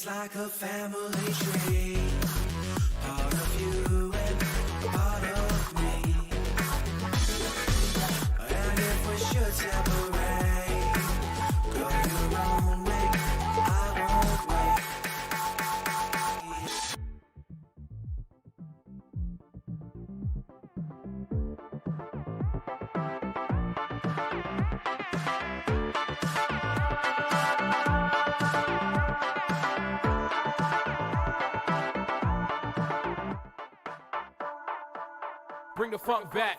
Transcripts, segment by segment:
like a family tree, part of you and part of me. And if we should separate, go your own way, I won't wait. Bring the funk back.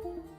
Yeah.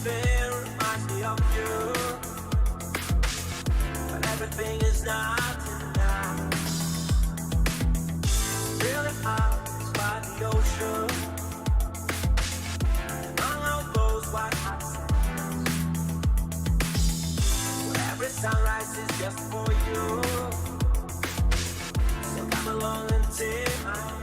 Everything reminds me of you, but everything is not enough. Really out by the ocean, among all those white hot sands, where every sunrise is just for you. So come along and take my hand.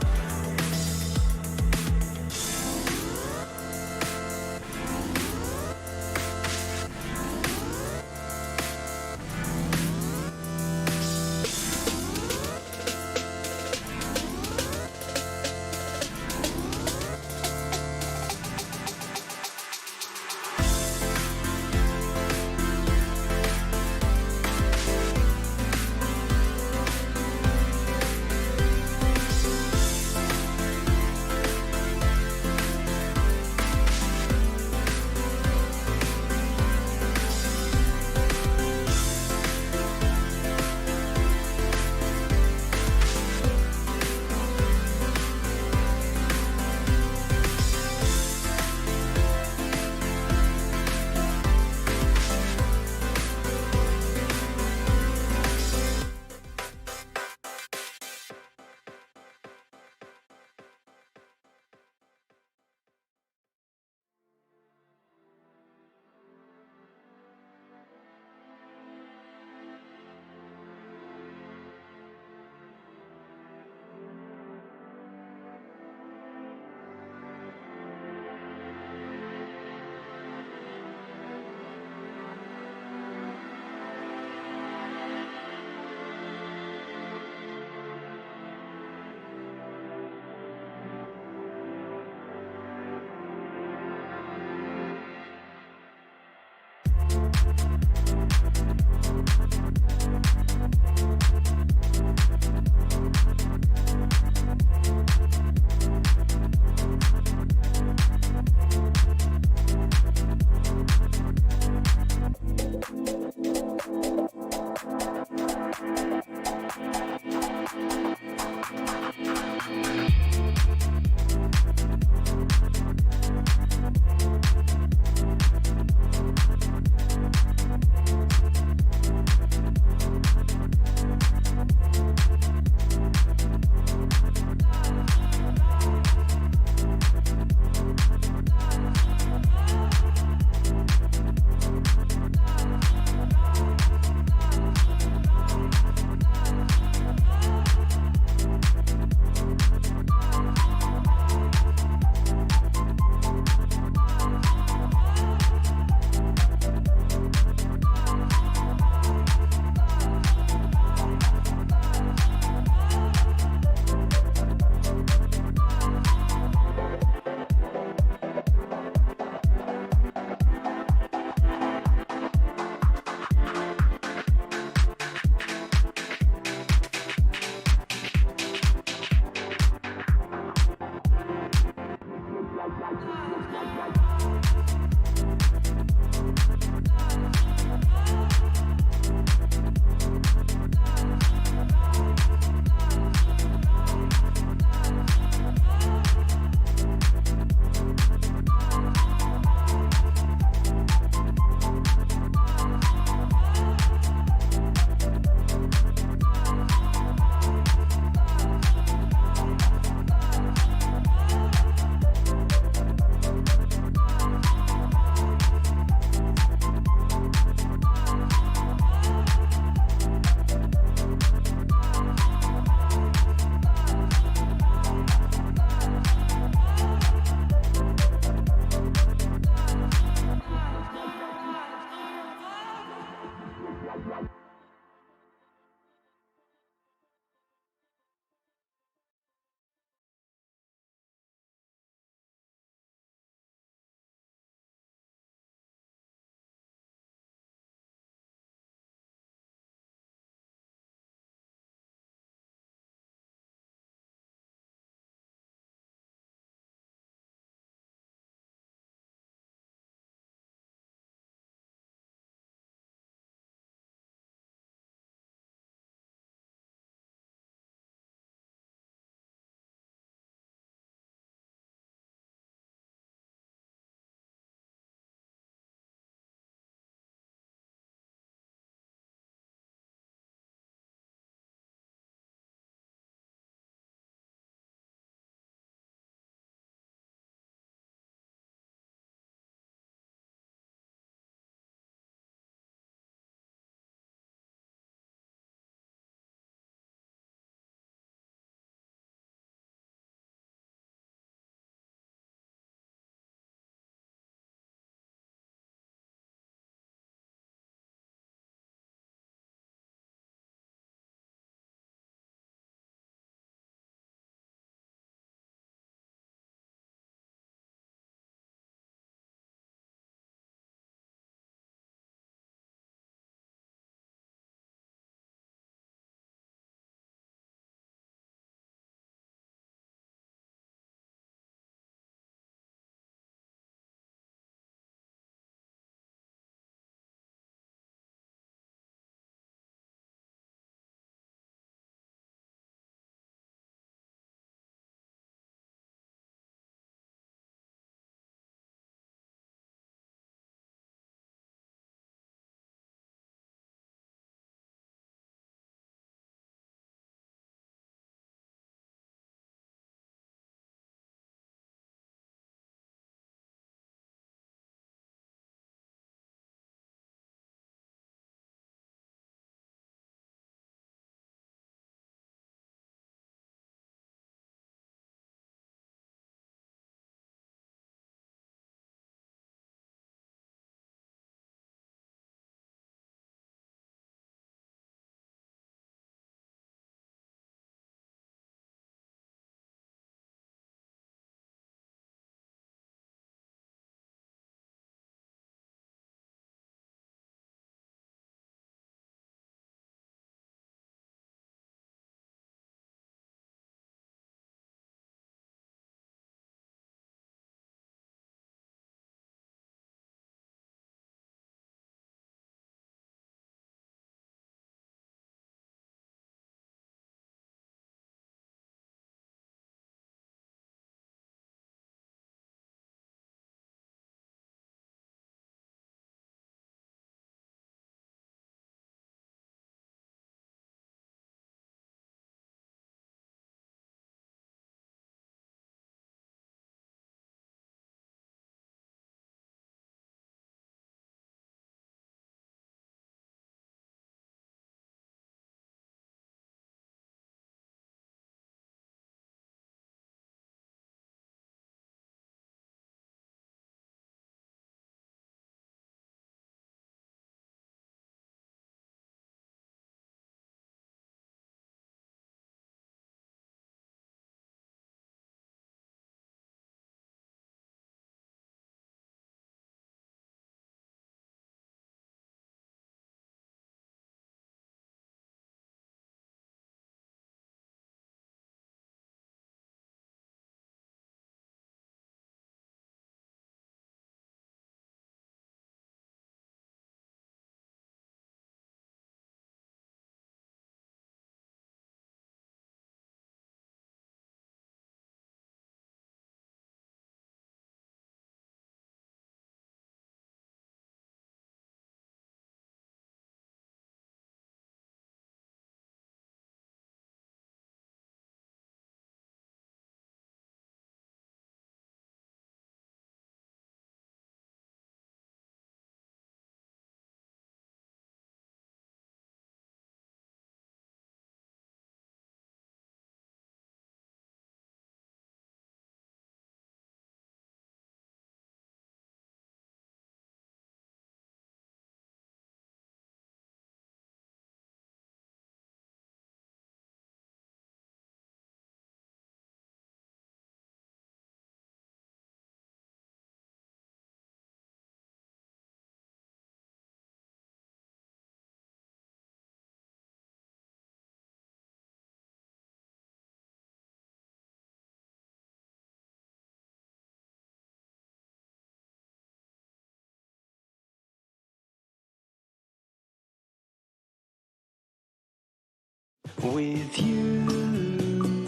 with you.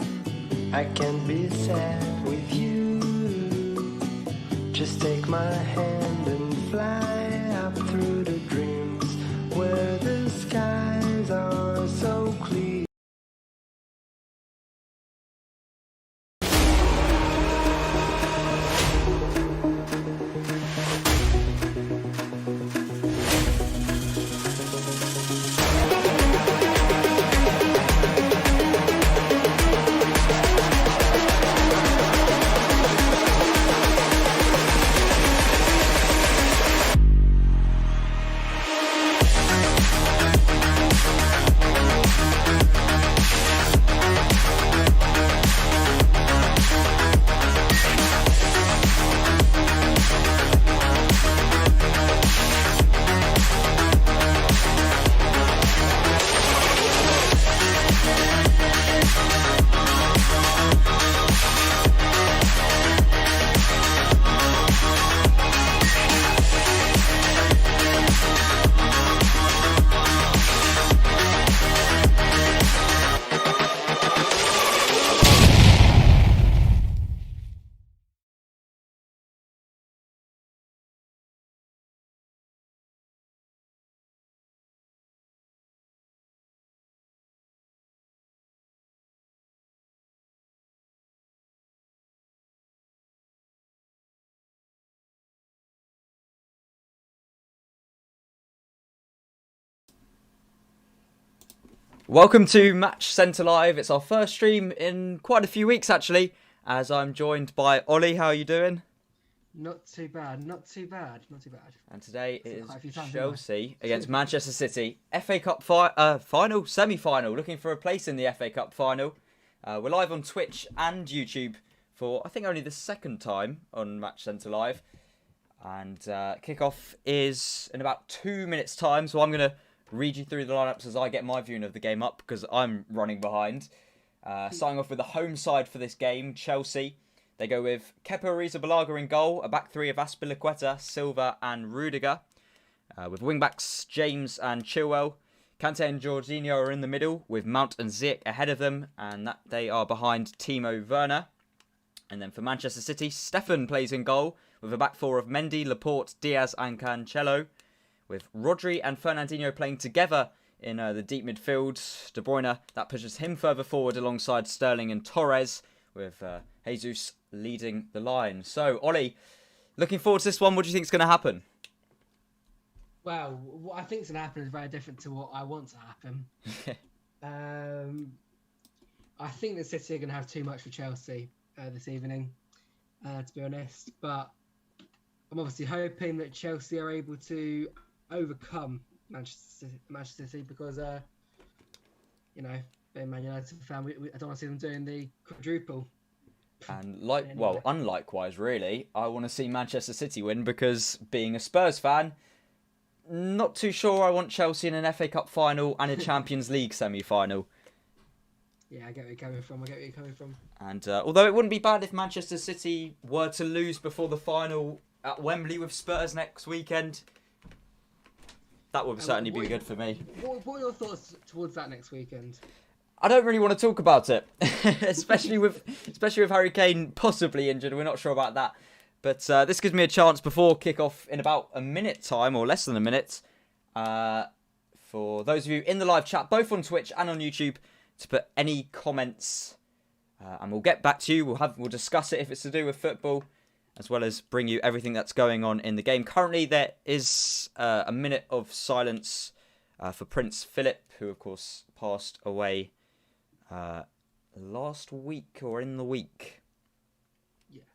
I can't be sad with you. Just take my hand and fly up through the dreams where the skies are so clear. Welcome to Match Centre Live. It's our first stream in quite a few weeks, actually, as I'm joined by Ollie. How are you doing? Not too bad. And today is quite a few times, Chelsea against Manchester City. FA Cup final, semi-final, looking for a place in the FA Cup final. We're live on Twitch and YouTube for, I think, only the second time on Match Centre Live. And kickoff is in about 2 minutes' time, so I'm going to read you through the lineups as I get my viewing of the game up because I'm running behind. Starting off with the home side for this game, Chelsea. They go with Kepa Arrizabalaga in goal, a back three of Azpilicueta, Silva and Rudiger. With wing-backs James and Chilwell. Kante and Jorginho are in the middle with Mount and Ziyech ahead of them, and that they are behind Timo Werner. And then for Manchester City, Stefan plays in goal with a back four of Mendy, Laporte, Diaz and Cancelo. With Rodri and Fernandinho playing together in the deep midfield. De Bruyne, that pushes him further forward alongside Sterling and Torres, with Jesus leading the line. So, Ollie, looking forward to this one. What do you think is going to happen? Well, what I think is going to happen is very different to what I want to happen. I think that City are going to have too much for Chelsea this evening, to be honest. But I'm obviously hoping that Chelsea are able to overcome Manchester City because, being a Man United fan, I don't want to see them doing the quadruple. And unlikewise, really, I want to see Manchester City win because being a Spurs fan, not too sure I want Chelsea in an FA Cup final and a Champions League semi-final. Yeah, I get where you're coming from. And although it wouldn't be bad if Manchester City were to lose before the final at Wembley with Spurs next weekend, that would certainly be good for me. What are your thoughts towards that next weekend? I don't really want to talk about it, especially with Harry Kane possibly injured. We're not sure about that. But this gives me a chance before kickoff in about a minute time, or less than a minute, for those of you in the live chat, both on Twitch and on YouTube, to put any comments, and we'll get back to you. We'll discuss it if it's to do with football, as well as bring you everything that's going on in the game. Currently, there is a minute of silence for Prince Philip, who of course passed away last week or in the week. Yes.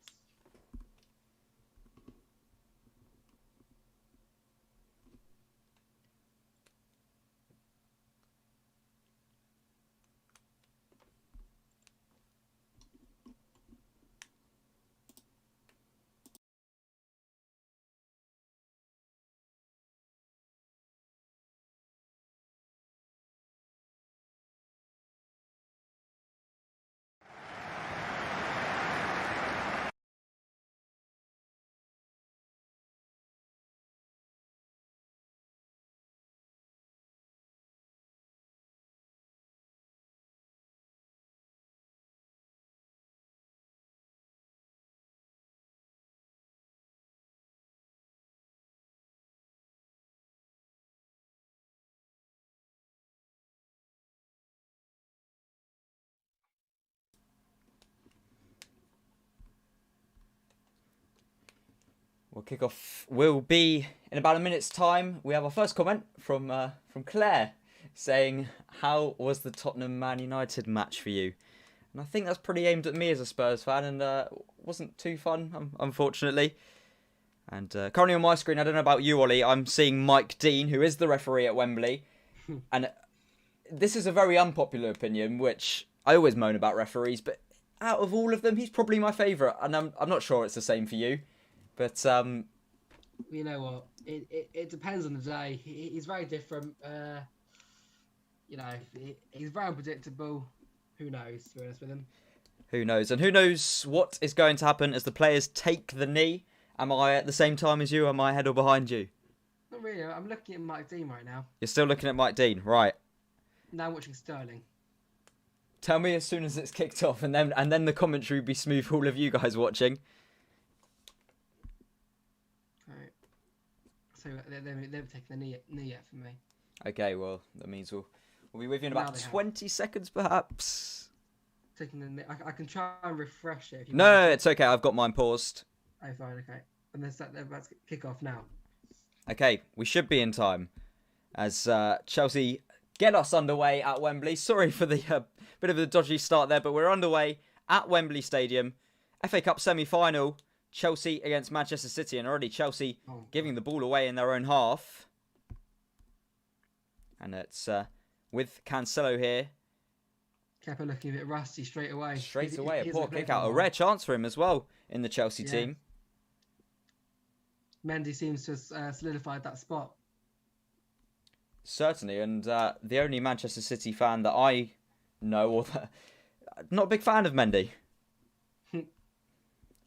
Well, kickoff will be in about a minute's time. We have our first comment from Claire saying, "How was the Tottenham Man United match for you?" And I think that's pretty aimed at me as a Spurs fan, and wasn't too fun, unfortunately. And currently on my screen, I don't know about you, Ollie, I'm seeing Mike Dean, who is the referee at Wembley. And this is a very unpopular opinion, which I always moan about referees, but out of all of them, he's probably my favourite. And I'm not sure it's the same for you. But you know what? It depends on the day. He's very different. He's very unpredictable. Who knows, to be honest with him? Who knows? And who knows what is going to happen as the players take the knee? Am I at the same time as you? Am I ahead or behind you? Not really. I'm looking at Mike Dean right now. You're still looking at Mike Dean, right? Now I'm watching Sterling. Tell me as soon as it's kicked off, and then the commentary will be smooth for all of you guys watching. Right. So they've taken the knee yet for me. Okay, well, that means we'll be with you in about 20 seconds, perhaps. Taking the knee. I can try and refresh it. If you No, it's okay. I've got mine paused. Oh, fine, okay. And they're about to kick off now. Okay, we should be in time as Chelsea get us underway at Wembley. Sorry for the bit of a dodgy start there, but we're underway at Wembley Stadium. FA Cup semi-final, Chelsea against Manchester City, and already Chelsea giving the ball away in their own half. And it's with Cancelo here. Kepa looking a bit rusty straight away. A poor kick out. A rare chance for him as well in the Chelsea team. Mendy seems to have solidified that spot. Certainly, and the only Manchester City fan that I know, not a big fan of Mendy.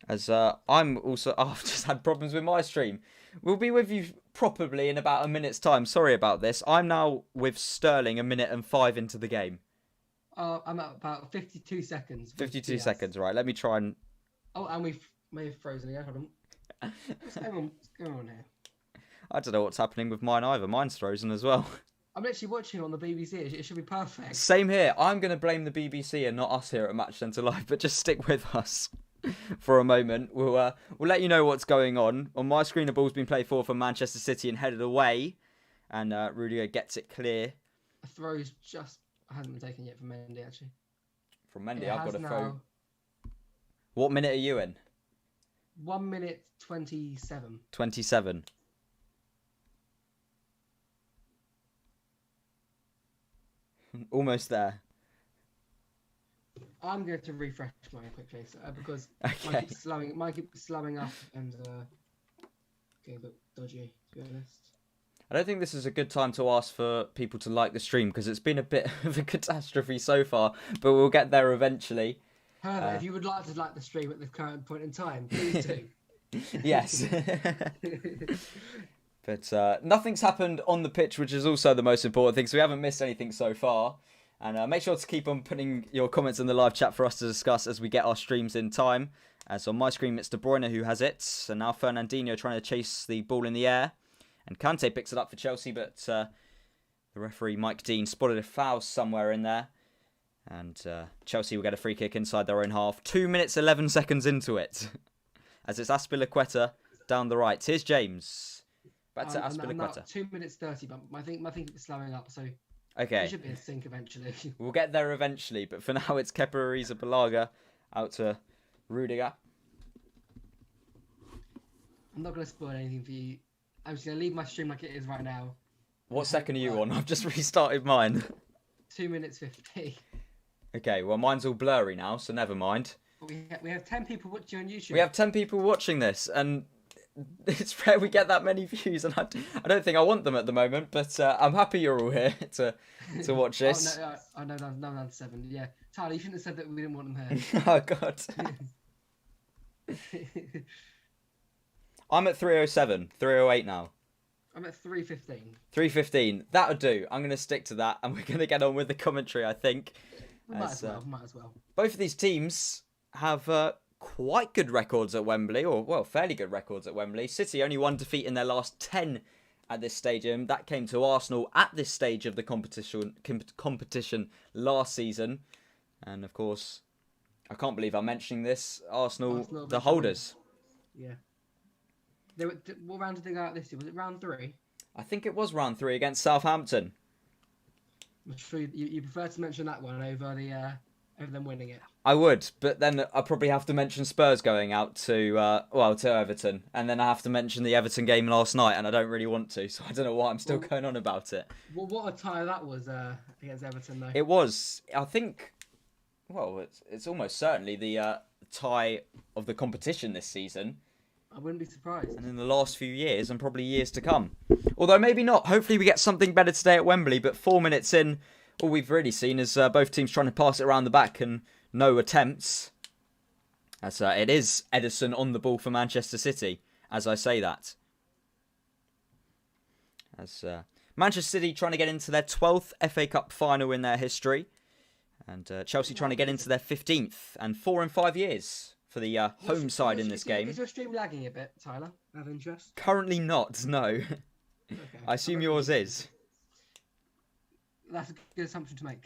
As I'm also, I've just had problems with my stream. We'll be with you probably in about a minute's time. Sorry about this. I'm now with Sterling a minute and 5 into the game. I'm at about 52 seconds. 52 seconds, right. Let me try and... Oh, and we may have frozen again. Hold on. What's going on here? I don't know what's happening with mine either. Mine's frozen as well. I'm literally watching on the BBC. It should be perfect. Same here. I'm going to blame the BBC and not us here at Match Centre Live, but just stick with us for a moment. We'll let you know what's going on. On my screen, the ball's been played for Manchester City and headed away, and Rudiger gets it clear. A throw's just hasn't been taken yet from Mendy, actually. From Mendy, I've got a throw. What minute are you in? 1 minute 27. 27. Almost there. I'm going to refresh mine quickly because Okay. mine keeps slowing up and getting a bit dodgy, to be honest. I don't think this is a good time to ask for people to like the stream because it's been a bit of a catastrophe so far, but we'll get there eventually. However, if you would like to like the stream at the current point in time, please do. Yes. But nothing's happened on the pitch, which is also the most important thing, so we haven't missed anything so far. And make sure to keep on putting your comments in the live chat for us to discuss as we get our streams in time. So on my screen, it's De Bruyne who has it. And now Fernandinho trying to chase the ball in the air. And Kante picks it up for Chelsea, but the referee, Mike Dean, spotted a foul somewhere in there. And Chelsea will get a free kick inside their own half. 2 minutes, 11 seconds into it. As it's Azpilicueta down the right. Here's James. Back to Azpilicueta. 2 minutes 30, but I think it's slowing up, so okay. it should be in sync eventually. We'll get there eventually, but for now it's Kepa Arrizabalaga out to Rudiger. I'm not going to spoil anything for you. I'm just going to leave my stream like it is right now. What second are you on? I've just restarted mine. 2 minutes 50. Okay, well mine's all blurry now, so never mind. We have 10 people watching on YouTube. We have 10 people watching this, and it's rare we get that many views, and I don't think I want them at the moment, but I'm happy you're all here to watch this. No, that's 7. Yeah, Tyler, you shouldn't have said that we didn't want them here. Oh God. I'm at 307, 308 now. I'm at 3:15. 3:15. That'll do. I'm going to stick to that, and we're going to get on with the commentary, I think. Might as well. Both of these teams have quite good records at Wembley, or, well, fairly good records at Wembley. City only one defeat in their last 10 at this stadium. That came to Arsenal at this stage of the competition last season. And, of course, I can't believe I'm mentioning this. Arsenal the holders. Yeah. What round did they go out this year? Was it round 3? I think it was round 3 against Southampton. I'm sure you prefer to mention that one over them winning it. I would, but then I probably have to mention Spurs going out to Everton, and then I have to mention the Everton game last night, and I don't really want to, so I don't know why I'm still going on about it. Well, what a tie that was against Everton, though. It was, I think, it's almost certainly the tie of the competition this season, I wouldn't be surprised. and in the last few years, and probably years to come. Although maybe not. Hopefully we get something better today at Wembley, but 4 minutes in, all we've really seen is both teams trying to pass it around the back and no attempts. As it is Edison on the ball for Manchester City, as I say that. As Manchester City trying to get into their 12th FA Cup final in their history. And Chelsea trying to get into their 15th and 4 in 5 years for the home side in this game. Is your stream lagging a bit, Tyler? Out of interest? Currently not, no. Okay. I assume yours is. That's a good assumption to make.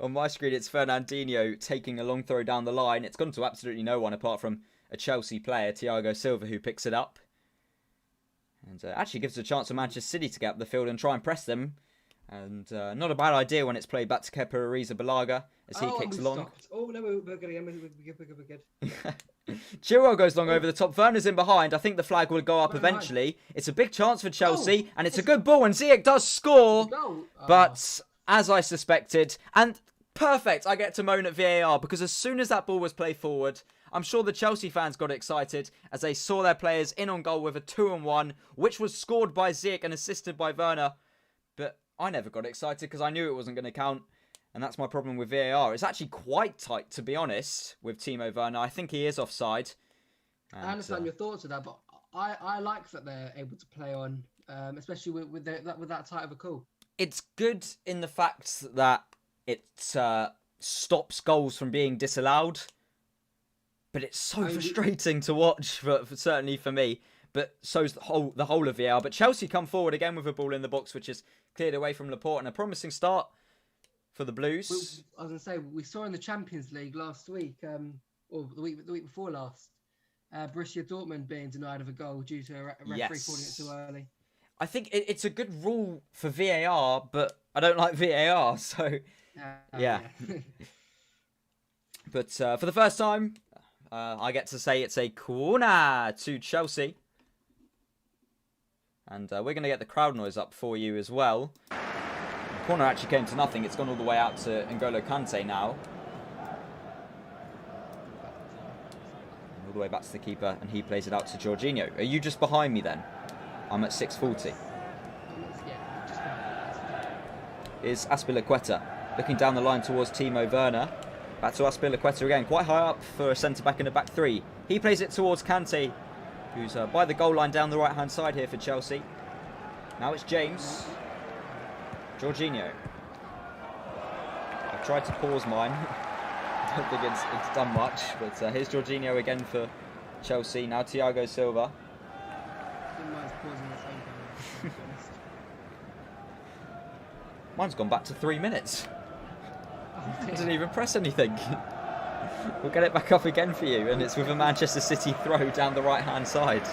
On my screen, it's Fernandinho taking a long throw down the line. It's gone to absolutely no one apart from a Chelsea player, Thiago Silva, who picks it up. And actually gives a chance for Manchester City to get up the field and try and press them. And not a bad idea when it's played back to Kepa Arrizabalaga as he kicks along. Stopped. Oh, no, we're good again. We're good. Chilwell goes long over the top. Werner's in behind. I think the flag will go up Right eventually. It's a big chance for Chelsea, and it's a good ball, and Ziyech does score. Goal. But as I suspected, and perfect, I get to moan at VAR because as soon as that ball was played forward, I'm sure the Chelsea fans got excited as they saw their players in on goal with a 2-1, which was scored by Ziyech and assisted by Werner. But I never got excited because I knew it wasn't going to count. And that's my problem with VAR. It's actually quite tight, to be honest, with Timo Werner. I think he is offside. And, I understand your thoughts of that, but I like that they're able to play on, especially with that tight of a call. It's good in the fact that it stops goals from being disallowed. But it's so frustrating to watch, certainly for me. But so's the whole of VAR. But Chelsea come forward again with a ball in the box, which is cleared away from Laporte, and a promising start for the Blues. I was going to say, we saw in the Champions League last week, or the week before last, Borussia Dortmund being denied of a goal due to a referee calling it too early. I think it's a good rule for VAR, but I don't like VAR, so yeah. But for the first time, I get to say it's a corner to Chelsea. And we're going to get the crowd noise up for you as well. The corner actually came to nothing. It's gone all the way out to N'Golo Kante now. All the way back to the keeper, and he plays it out to Jorginho. Are you just behind me then? I'm at 6:40. Is Azpilicueta looking down the line towards Timo Werner. Back to Azpilicueta again, quite high up for a centre-back in a back three. He plays it towards Kante, who's by the goal line down the right-hand side here for Chelsea. Now it's James. Jorginho. I've tried to pause mine. I don't think it's done much, but here's Jorginho again for Chelsea. Now Thiago Silva. Mine's gone back to 3 minutes. I didn't even press anything. We'll get it back up again for you, and it's with a Manchester City throw down the right-hand side.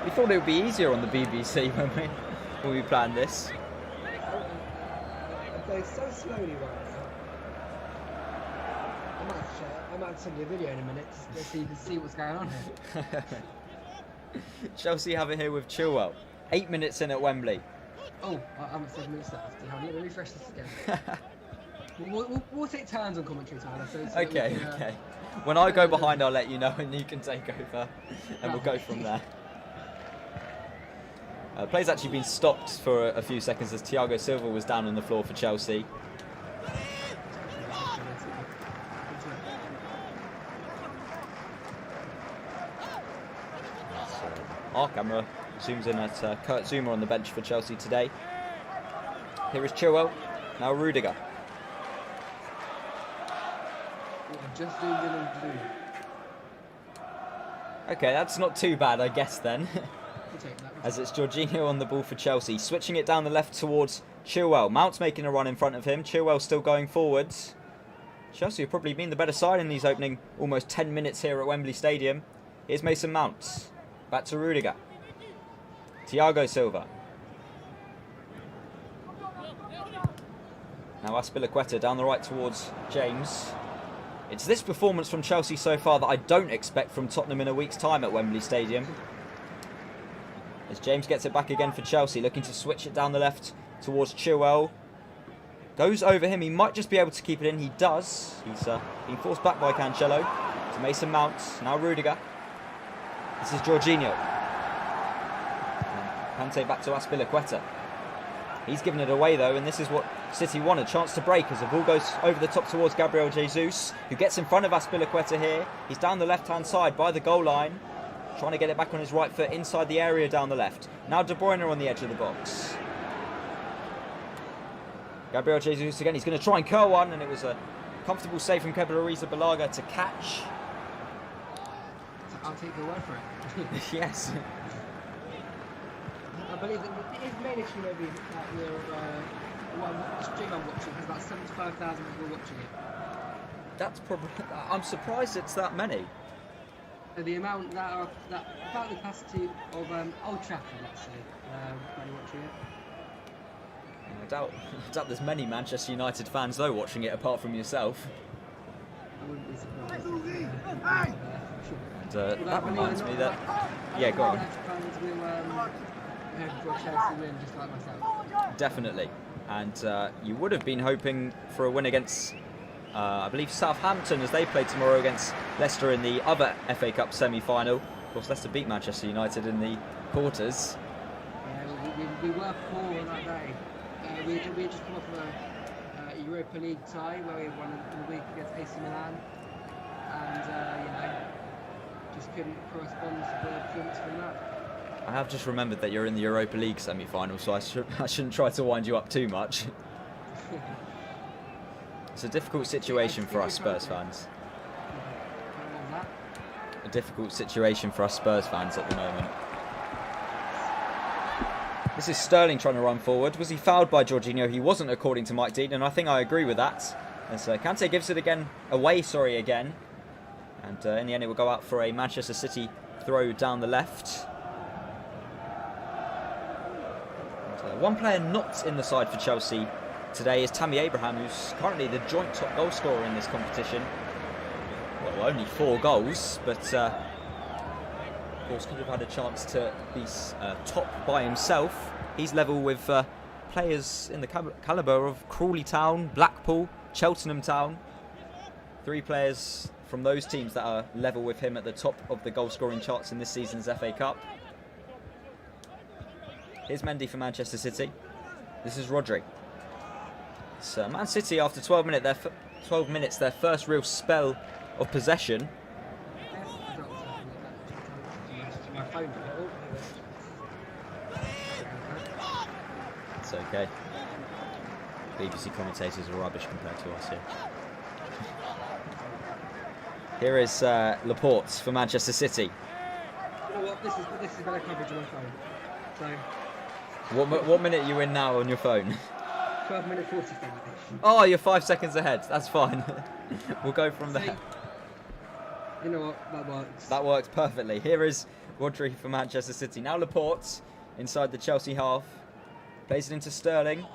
We thought it would be easier on the BBC when we planned this. They so slowly right now. I might send you a video in a minute so you can see what's going on here. Chelsea have it here with Chilwell. 8 minutes in at Wembley. Oh, I'm at 7 minutes left. Let me refresh this again. We'll take turns on commentary, Tyler. So Okay. When I go behind, I'll let you know, and you can take over, and we'll go from there. Play's actually been stopped for a few seconds as Thiago Silva was down on the floor for Chelsea. Our camera zooms in at Kurt Zuma on the bench for Chelsea today. Here is Chilwell, now Rudiger. Just zoomed in on blue. Okay, that's not too bad, I guess then. We'll take that. As it's Jorginho on the ball for Chelsea, switching it down the left towards Chilwell. Mount's making a run in front of him. Chilwell still going forwards. Chelsea have probably been the better side in these opening almost 10 minutes here at Wembley Stadium. Here's Mason Mount. Back to Rudiger. Thiago Silva. Now Aspilicueta down the right towards James. It's this performance from Chelsea so far that I don't expect from Tottenham in a week's time at Wembley Stadium. As James gets it back again for Chelsea, looking to switch it down the left towards Chilwell. Goes over him, he might just be able to keep it in, he does. He's been forced back by Cancelo. To Mason Mount, now Rudiger. This is Jorginho. Kante back to Aspilicueta. He's given it away though, and this is what City want, a chance to break as the ball goes over the top towards Gabriel Jesus, who gets in front of Aspilicueta here. He's down the left-hand side by the goal line, trying to get it back on his right foot inside the area down the left. Now De Bruyne on the edge of the box. Gabriel Jesus again, he's going to try and curl one, and it was a comfortable save from Kepa Arrizabalaga to catch. I'll take your word for it. Yes. I believe that his main issue maybe is that the stream I'm watching has about 75,000 people watching it. That's probably. I'm surprised it's that many. The amount that about the capacity of Old Trafford, let's say, when you're watching it. I doubt there's many Manchester United fans though watching it apart from yourself. I wouldn't be surprised. And that reminds me that. Yeah, go on. Fans will for Chelsea win, just like myself. Definitely. And you would have been hoping for a win against, I believe, Southampton as they played tomorrow against Leicester in the other FA Cup semi-final. Of course, Leicester beat Manchester United in the quarters. Yeah, we were poor on that day. We had just come off of a Europa League tie where we won in the week against AC Milan, and just couldn't correspond to the performance from that. I have just remembered that you're in the Europa League semi-final, so I shouldn't try to wind you up too much. It's a difficult situation for us Spurs fans. A difficult situation for us Spurs fans at the moment. This is Sterling trying to run forward. Was he fouled by Jorginho? He wasn't, according to Mike Dean, and I think I agree with that. As Kante gives it away again. And in the end it will go out for a Manchester City throw down the left. One player not in the side for Chelsea today is Tammy Abraham, who's currently the joint top goal scorer in this competition. Well, only 4 goals, but of course could have had a chance to be top by himself. He's level with players in the calibre of Crawley Town, Blackpool, Cheltenham Town. 3 players from those teams that are level with him at the top of the goal scoring charts in this season's FA Cup. Here's Mendy for Manchester City. This is Rodri. It's Man City after 12 minutes, their first real spell of possession. It's okay. BBC commentators are rubbish compared to us here. Here is Laporte for Manchester City. You know what? This is better coverage on my phone. So. What minute are you in now on your phone? 12 minute 45. Oh, you're 5 seconds ahead. That's fine. We'll go from there. You know what? That works. That works perfectly. Here is Rodri for Manchester City. Now Laporte inside the Chelsea half. Plays it into Sterling.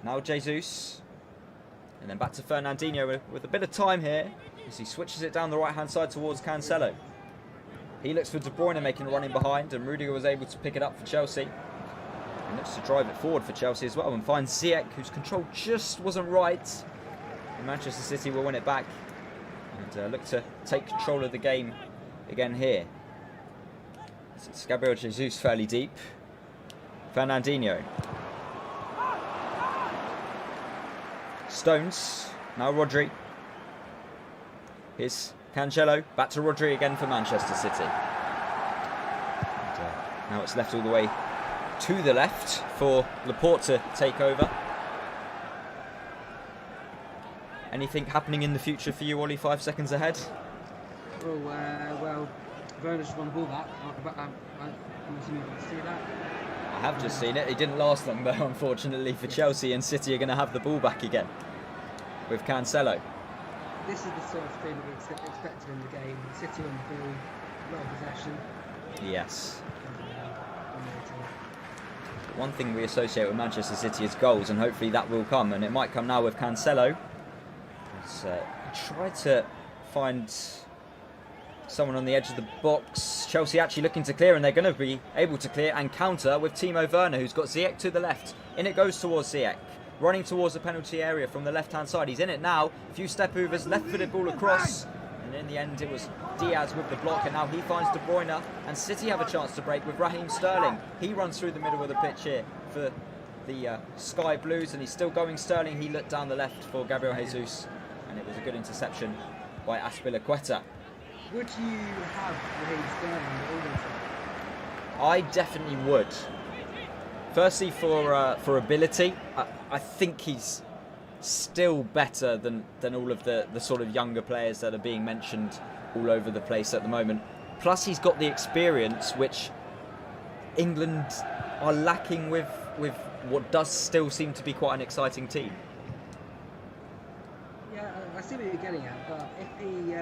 Now Jesus. And then back to Fernandinho with a bit of time here as he switches it down the right-hand side towards Cancelo. He looks for De Bruyne making a run in behind, and Rudiger was able to pick it up for Chelsea. And looks to drive it forward for Chelsea as well, and finds Ziyech, whose control just wasn't right. And Manchester City will win it back and look to take control of the game again here. It's Gabriel Jesus fairly deep. Fernandinho. Stones. Now Rodri. Here's Cancelo. Back to Rodri again for Manchester City. And, now it's left all the way to the left for Laporte to take over. Anything happening in the future for you, Ollie? 5 seconds ahead? Oh, well, Werner just won the ball back. I'm assuming you can see that. I have just seen it. It didn't last long though, unfortunately for Chelsea, and City are going to have the ball back again with Cancelo. This is the sort of thing that we expected in the game. City on the ball, well possession. Yes. Dominating. One thing we associate with Manchester City is goals, and hopefully that will come, and it might come now with Cancelo. He's tried to find someone on the edge of the box. Chelsea actually looking to clear, and they're going to be able to clear and counter with Timo Werner, who's got Ziyech to the left. In it goes towards Ziyech, running towards the penalty area from the left-hand side. He's in it now. A few step-overs, left-footed ball across. And in the end, it was Diaz with the block, and now he finds De Bruyne. And City have a chance to break with Raheem Sterling. He runs through the middle of the pitch here for the Sky Blues, and he's still going Sterling. He looked down the left for Gabriel Jesus, and it was a good interception by Aspilicueta. Would you have Raheem Sterling in the England side? I definitely would. Firstly, for ability, I think he's still better than all of the sort of younger players that are being mentioned all over the place at the moment. Plus, he's got the experience which England are lacking with what does still seem to be quite an exciting team. Yeah, I see what you're getting at, but if he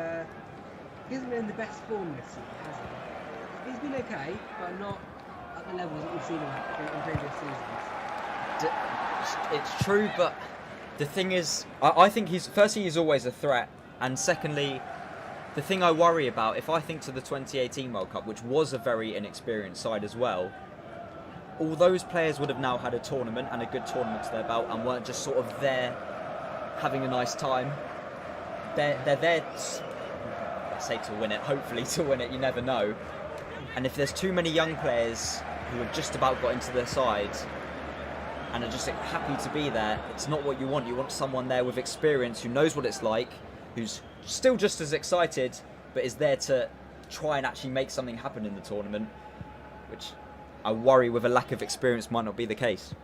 hasn't been in the best form this season, has he? He's been okay, but not at the levels that we've seen him at in previous seasons. It's true, but the thing is, I think firstly he's always a threat, and secondly, the thing I worry about, if I think to the 2018 World Cup, which was a very inexperienced side as well, all those players would have now had a tournament and a good tournament to their belt and weren't just sort of there having a nice time. They're there, I say to win it, hopefully to win it, you never know. And if there's too many young players who have just about got into their side and are just happy to be there, it's not what you want. You want someone there with experience who knows what it's like, who's still just as excited, but is there to try and actually make something happen in the tournament, which I worry with a lack of experience might not be the case.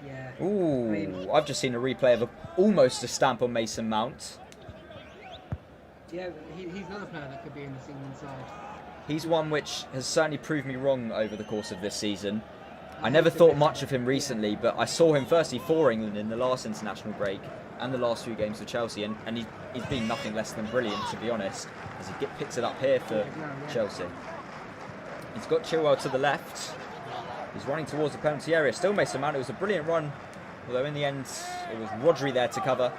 Yeah. Ooh, I've just seen a replay of almost a stamp on Mason Mount. Yeah, he's another player that could be in the England side. He's one which has certainly proved me wrong over the course of this season. I never thought much of him recently, but I saw him firstly for England in the last international break and the last few games for Chelsea, and he's been nothing less than brilliant, to be honest, as he picks it up here for Chelsea. He's got Chilwell to the left. He's running towards the penalty area. Still Mason Mount. It was a brilliant run, although in the end it was Rodri there to cover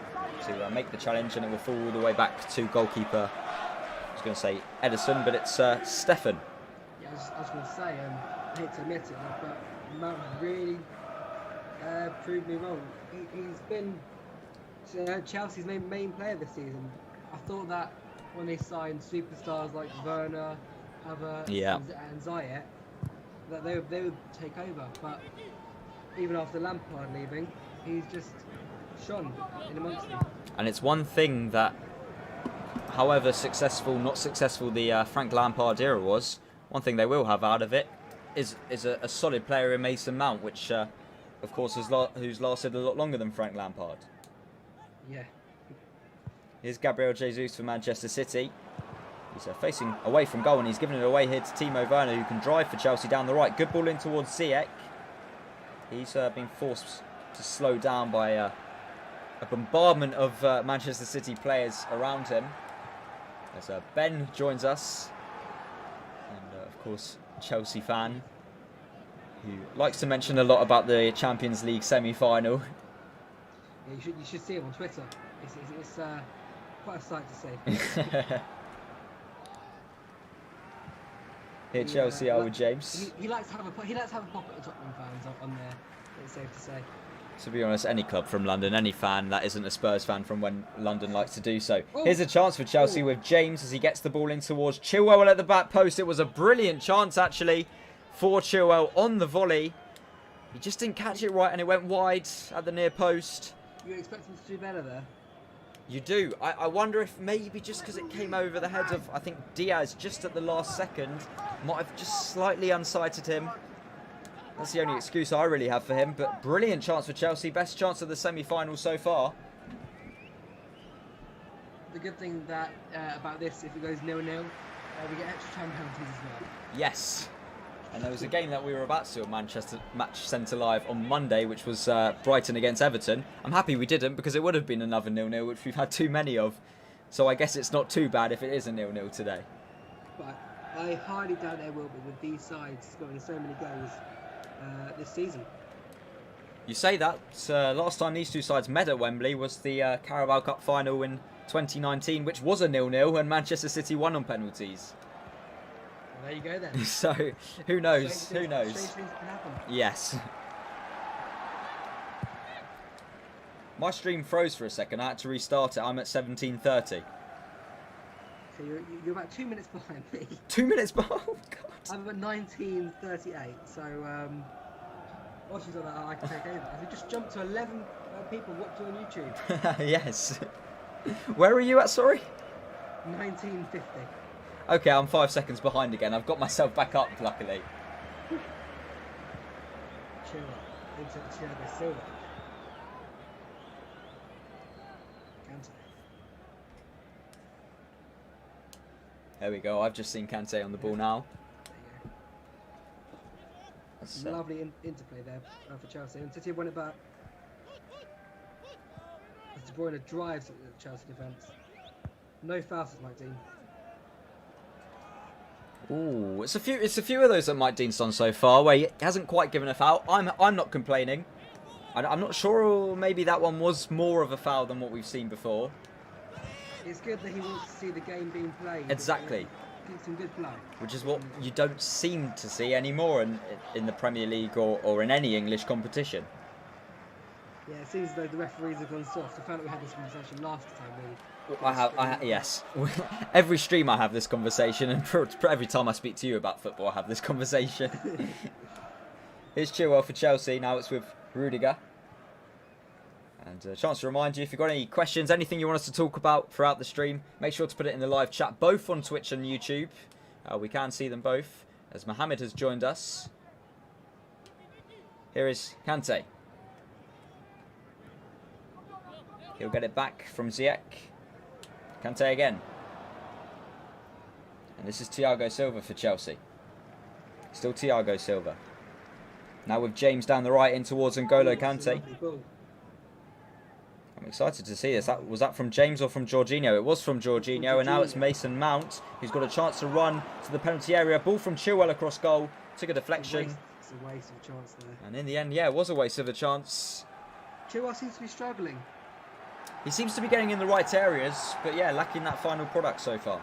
to make the challenge, and it will fall all the way back to goalkeeper. I was going to say Edison, but it's Stefan. Yeah, I was going to say, I hate to admit it, but Mount really proved me wrong. He's been Chelsea's main player this season. I thought that when they signed superstars like Werner, Havertz, and Ziyech, that they would take over. But even after Lampard leaving, he's just shone in amongst them. And it's one thing that, however successful, not successful the Frank Lampard era was, one thing they will have out of it is a solid player in Mason Mount, which of course who's lasted a lot longer than Frank Lampard. Yeah. Here's Gabriel Jesus for Manchester City. He's facing away from goal, and he's given it away here to Timo Werner, who can drive for Chelsea down the right. Good ball in towards Ziyech. He's been forced to slow down by a bombardment of Manchester City players around him. As Ben joins us, and of course Chelsea fan, who likes to mention a lot about the Champions League semi-final. Yeah, you should see him on Twitter. It's quite a sight to see. Here Chelsea are with James. He likes to have a pop at the Tottenham fans on there. It's safe to say. To be honest, any club from London, any fan that isn't a Spurs fan from when London likes to do so. Here's a chance for Chelsea with James as he gets the ball in towards Chilwell at the back post. It was a brilliant chance actually for Chilwell on the volley. He just didn't catch it right, and it went wide at the near post. You expect him to do better there? You do. I wonder if maybe just because it came over the head of, I think, Diaz just at the last second, might have just slightly unsighted him. That's the only excuse I really have for him. But brilliant chance for Chelsea. Best chance of the semi-final so far. The good thing that about this, if it goes 0-0, we get extra time penalties as well. Yes. And there was a game that we were about to do at Manchester Match Centre Live on Monday, which was Brighton against Everton. I'm happy we didn't, because it would have been another 0-0, which we've had too many of. So I guess it's not too bad if it is a 0-0 today. but I highly doubt there will be with these sides scoring so many goals this season. You say that. Last time these two sides met at Wembley was the Carabao Cup final in 2019, which was a 0-0, and Manchester City won on penalties. Well, there you go then. So, who knows? Strange Who knows? things can happen. Yes. My stream froze for a second. I had to restart it. I'm at 17:30. So you're about 2 minutes behind me. 2 minutes behind. Oh, God. I'm at 19:38. So while she's on that, I can take over. I could just jump to 11 people watching on YouTube. Yes. Where are you at? Sorry. 1950. Okay, I'm 5 seconds behind again. I've got myself back up, luckily. Chill up. Into Thiago Silva. Kante. There we go. I've just seen Kante on the ball now. There you go. That's, Lovely interplay there for Chelsea. And City won it back. As De Bruyne drives at the Chelsea defence. No fouls, Mike Dean. ooh, it's a few of those that Mike Dean's done so far where he hasn't quite given a foul. I'm not complaining. I'm not sure. Maybe that one was more of a foul than what we've seen before. It's good that he wants to see the game being played. Exactly. It's some good play. Which is what you don't seem to see anymore in the Premier League or in any English competition. Yeah, it seems as though the referees have gone soft. I found out we had this conversation last time. Yes. Every stream I have this conversation, and every time I speak to you about football, I have this conversation. Here's Chilwell for Chelsea. Now it's with Rudiger. And a chance to remind you, if you've got any questions, anything you want us to talk about throughout the stream, make sure to put it in the live chat, both on Twitch and YouTube. We can see them both, as Mohamed has joined us. Here is Kante. He'll get it back from Ziyech. Kante again. And this is Thiago Silva for Chelsea. Still Thiago Silva. Now with James down the right in towards N'Golo Kante. I'm excited to see this. Was that from James or from Jorginho? It was from Jorginho, and now it's Mason Mount who's got a chance to run to the penalty area. Ball from Chilwell across goal. Took a deflection. It's a waste of a chance there. And in the end, yeah, it was a waste of a chance. Chilwell seems to be struggling. He seems to be getting in the right areas, but yeah, lacking that final product so far.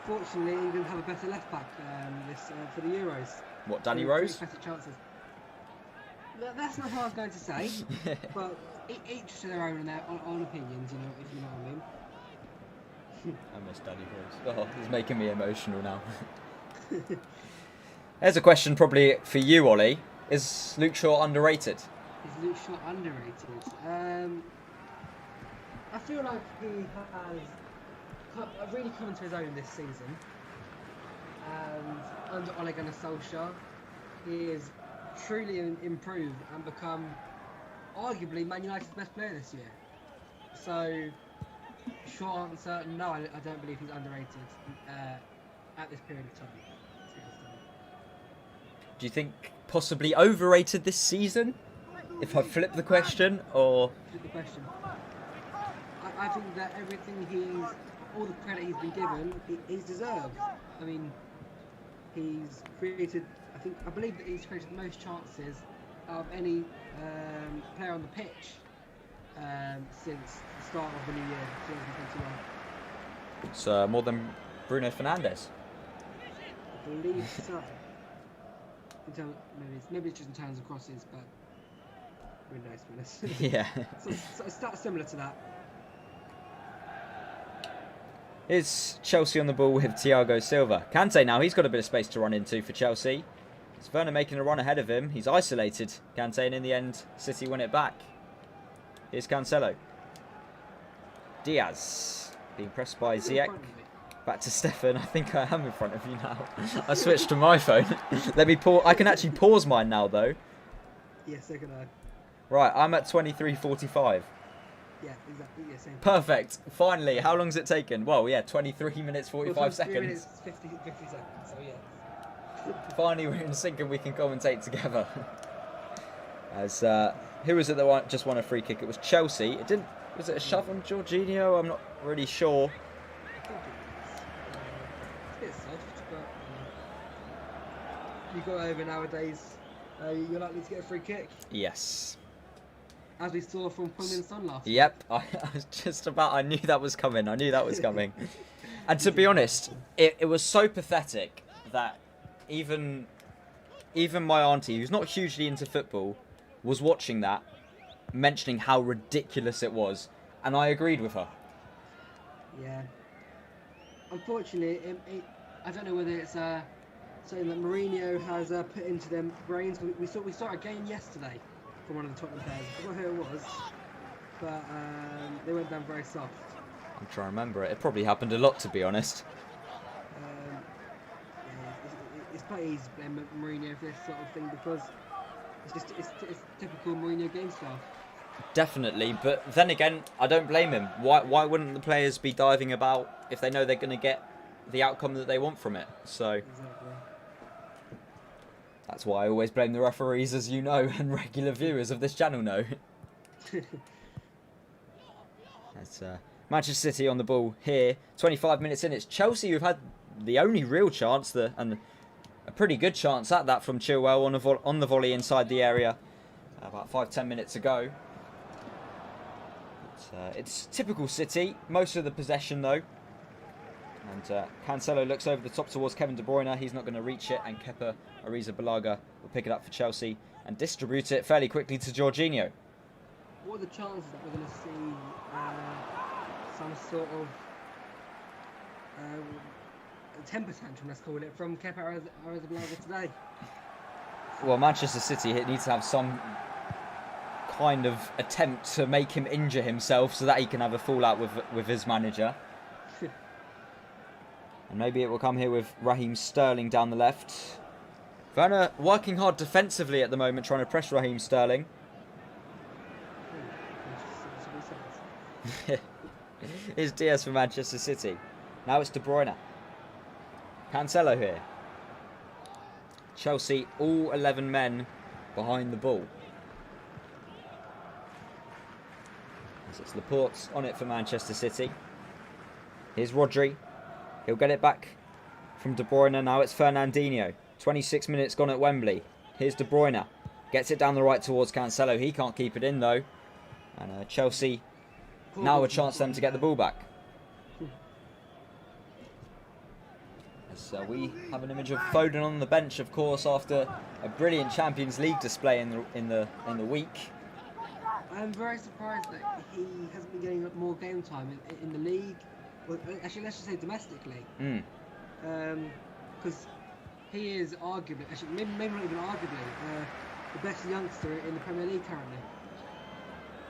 Fortunately, England have a better left back for the Euros. What, Danny Three Rose? better chances. That's not what I was going to say, but each to their own own opinions, if you know what I mean. I miss Danny Rose. Oh, he's making me emotional now. There's a question probably for you, Ollie. Is Luke Shaw underrated? Is Luke Shaw underrated? I feel like he has really come into his own this season. And under Ole Gunnar Solskjaer, he is truly improved and become arguably Man United's best player this year. So, short answer, no, I don't believe he's underrated at this period of time. Do you think possibly overrated this season? If I flip the question, or... Flip the question. I think that all the credit he's been given, he's deserved. I mean, he's created, I believe that he's created the most chances of any player on the pitch since the start of the new year, 2021. It's more than Bruno Fernandes. I believe so. Maybe it's just in terms of crosses, but who knows, to be honest. Yeah. so it's similar to that. Here's Chelsea on the ball with Thiago Silva. Kante now, he's got a bit of space to run into for Chelsea. It's Werner making a run ahead of him. He's isolated Kante, and in the end, City win it back. Here's Cancelo. Diaz being pressed by Ziyech. Back to Stefan. I think I am in front of you now. I switched to my phone. Let me pause. I can actually pause mine now, though. Yes, so can I. Right, I'm at 23:45. Yeah, exactly. Yeah, same. Perfect. Finally, how long's it taken? Well, yeah, 23 minutes 45 seconds. 3 minutes 50 seconds. So yeah. Finally, we're in sync and we can commentate together. As who was it that just won a free kick? It was Chelsea. It didn't. Was it a shove on Jorginho? I'm not really sure. I think it's a bit you go over nowadays, you're likely to get a free kick, Yes. as we saw from Pungmin Son last. Yep. I was just about. I knew that was coming. And to be honest, it was so pathetic that even my auntie, who's not hugely into football, was watching that, mentioning how ridiculous it was, and I agreed with her. Yeah. Unfortunately, I don't know whether it's something that Mourinho has put into their brains. We saw a game yesterday from one of the Tottenham players. I forgot who it was, but they went down very soft. I'm trying to remember it. It probably happened a lot, to be honest. Yeah, it's quite easy to blame Mourinho for this sort of thing because it's typical Mourinho game style. Definitely, but then again, I don't blame him. Why wouldn't the players be diving about if they know they're going to get the outcome that they want from it? So Exactly. that's why I always blame the referees, as you know, and regular viewers of this channel know. That's Manchester City on the ball here. 25 minutes in. It's Chelsea who've had the only real chance, and a pretty good chance at that from Chilwell on the volley inside the area about 5-10 minutes ago. It's typical City. Most of the possession though. And Cancelo looks over the top towards Kevin De Bruyne. He's not going to reach it, and Kepa Arrizabalaga will pick it up for Chelsea and distribute it fairly quickly to Jorginho. What are the chances that we're going to see some sort of temper tantrum, let's call it, from Kepa Arrizabalaga today? Well, Manchester City needs to have some kind of attempt to make him injure himself so that he can have a fallout with his manager. And maybe it will come here with Raheem Sterling down the left. Werner working hard defensively at the moment, trying to press Raheem Sterling. Here's Diaz for Manchester City. Now it's De Bruyne. Cancelo here. Chelsea, all 11 men behind the ball. So it's Laporte's on it for Manchester City. Here's Rodri. He'll get it back from De Bruyne. Now it's Fernandinho. 26 minutes gone at Wembley. Here's De Bruyne. Gets it down the right towards Cancelo. He can't keep it in though. And Chelsea, now a chance for them to get the ball back. So we have an image of Foden on the bench, of course, after a brilliant Champions League display in the week. I'm very surprised that he hasn't been getting more game time in the league. Well, actually, let's just say domestically. Because he is arguably, actually, maybe not even arguably, the best youngster in the Premier League currently.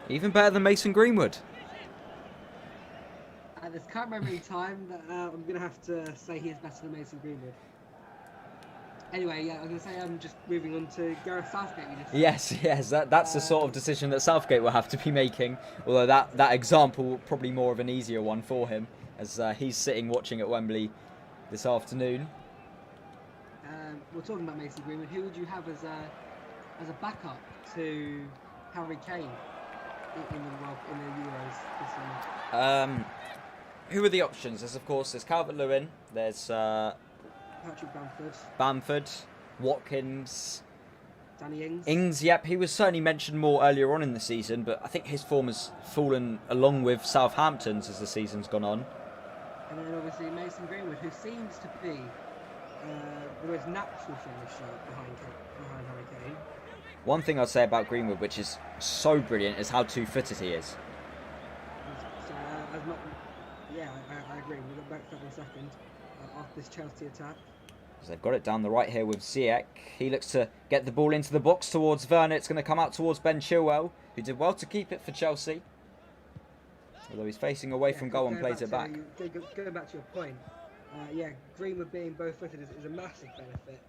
Even better than Mason Greenwood. At this current moment in time, I'm going to have to say he is better than Mason Greenwood. Anyway, yeah, I'm going to say I'm just moving on to Gareth Southgate. Yes, that's the sort of decision that Southgate will have to be making. Although that example probably more of an easier one for him, as he's sitting watching at Wembley this afternoon. We're talking about Mason Greenwood. Who would you have as a backup to Harry Kane in the Euros this summer? Who are the options? There's Calvert-Lewin. There's Patrick Bamford, Watkins, Danny Ings. Ings, yep, he was certainly mentioned more earlier on in the season, but I think his form has fallen along with Southampton's as the season's gone on. And then obviously Mason Greenwood, who seems to be the most natural finisher behind Harry Kane. One thing I'd say about Greenwood, which is so brilliant, is how two-footed he is. I agree. We'll get back to that in a second after this Chelsea attack. So they've got it down the right here with Ziyech. He looks to get the ball into the box towards Werner. It's going to come out towards Ben Chilwell, who did well to keep it for Chelsea. Although he's facing away from goal and plays it back. Going back to your point, Greenwood being both-footed is a massive benefit.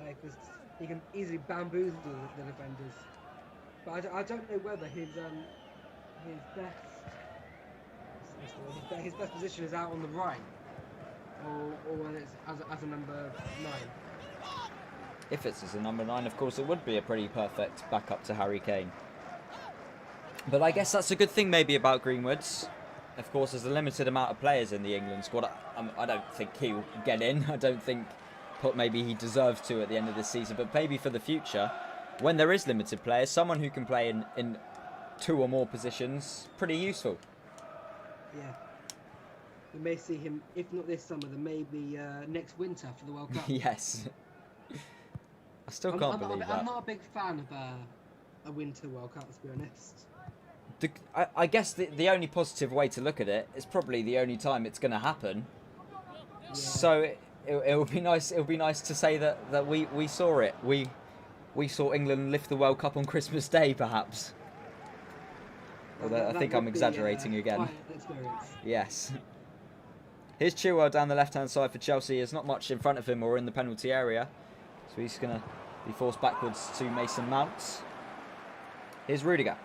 Because he can easily bamboozle the defenders. But I don't know whether his best position is out on the right, or whether it's as a number 9. If it's as a number 9, of course, it would be a pretty perfect backup to Harry Kane. But I guess that's a good thing maybe about Greenwood's. Of course, there's a limited amount of players in the England squad. I don't think he'll get in. I don't think put maybe he deserves to at the end of this season, but maybe for the future, when there is limited players, someone who can play in 2 or more positions, pretty useful. Yeah. We may see him, if not this summer, then maybe next winter for the World Cup. Yes. I still can't believe that. I'm not a big fan of a winter World Cup, to be honest. I guess the only positive way to look at it is probably the only time it's going to happen. Yeah. So it would be nice. It would be nice to say that we saw it. We saw England lift the World Cup on Christmas Day, perhaps. Although I think I'm exaggerating again. Quite an experience. Yes. Here's Chilwell down the left-hand side for Chelsea. There's not much in front of him or in the penalty area, so he's going to be forced backwards to Mason Mount. Here's Rudiger.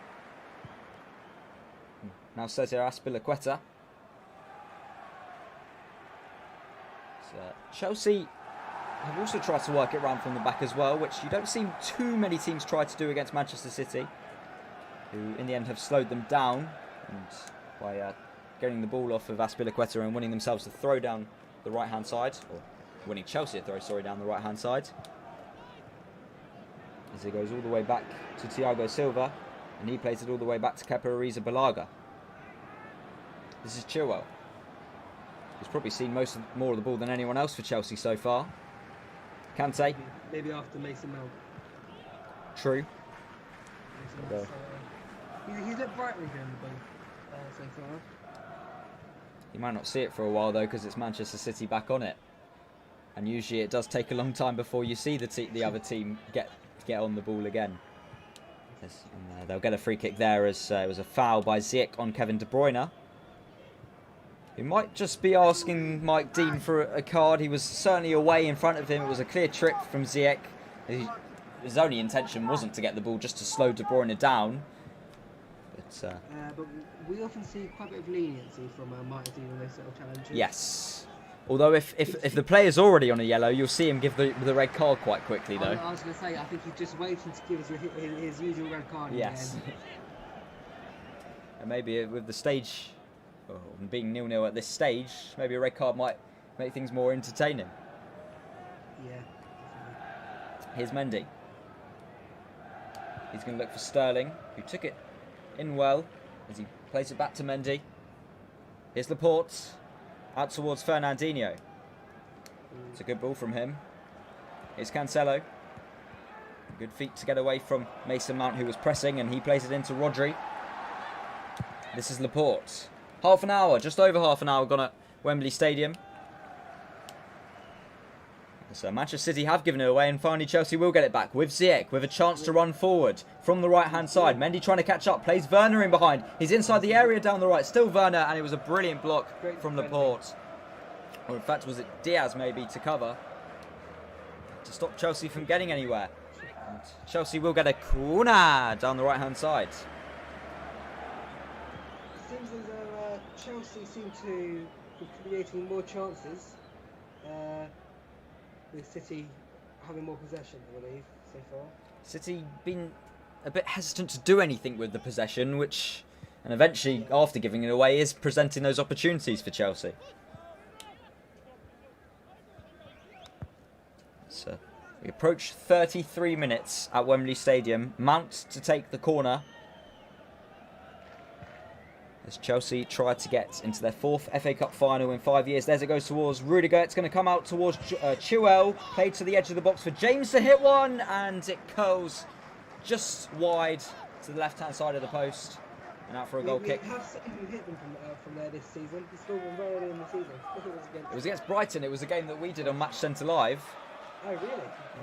Now Sergio Azpilicueta. Chelsea have also tried to work it round from the back as well, which you don't see too many teams try to do against Manchester City, who in the end have slowed them down and by getting the ball off of Azpilicueta and winning themselves the throw down the right-hand side, or winning Chelsea a throw, sorry, down the right-hand side. As it goes all the way back to Thiago Silva, and he plays it all the way back to Kepa Arrizabalaga. This is Chilwell. He's probably seen more of the ball than anyone else for Chelsea so far. Kante. Maybe after Mason Mount. True. Mason Mount, he's looked bright with him the ball so far. You might not see it for a while though, because it's Manchester City back on it, and usually it does take a long time before you see the other team get on the ball again. And, they'll get a free kick there as it was a foul by Ziyech on Kevin De Bruyne. He might just be asking Mike Dean for a card. He was certainly away in front of him. It was a clear trick from Ziyech. His only intention wasn't to get the ball, just to slow De Bruyne down. But we often see quite a bit of leniency from Mike Dean on those sort of challenges. Yes. Although if the player's already on a yellow, you'll see him give the red card quite quickly though. I was going to say, I think he's just waiting to give his usual red card. Yes. And maybe with the stage being 0-0 at this stage, maybe a red card might make things more entertaining. Yeah. Here's Mendy. He's going to look for Sterling, who took it in well as he plays it back to Mendy. Here's Laporte, out towards Fernandinho. It's a good ball from him. Here's Cancelo. Good feet to get away from Mason Mount, who was pressing, and he plays it into Rodri. This is Laporte. Half an hour, just over half an hour gone at Wembley Stadium. So Manchester City have given it away, and finally Chelsea will get it back with Ziyech, with a chance to run forward from the right-hand side. Mendy trying to catch up, plays Werner in behind. He's inside the area down the right, still Werner, and it was a brilliant block from Laporte. Or in fact, was it Diaz maybe to cover, to stop Chelsea from getting anywhere. And Chelsea will get a corner down the right-hand side. Seems as though Chelsea seem to be creating more chances, with City having more possession, I believe, so far. City been a bit hesitant to do anything with the possession, and eventually, after giving it away, is presenting those opportunities for Chelsea. So we approach 33 minutes at Wembley Stadium. Mount to take the corner, as Chelsea try to get into their 4th FA Cup final in 5 years. There's it goes towards Rudiger. It's going to come out towards Chilwell. Played to the edge of the box for James to hit one, and it curls just wide to the left-hand side of the post and out for a goal kick. We have seen him hit them from there this season. He scored one very early in the season. It was against Brighton. It was a game that we did on Match Centre Live. Oh, really?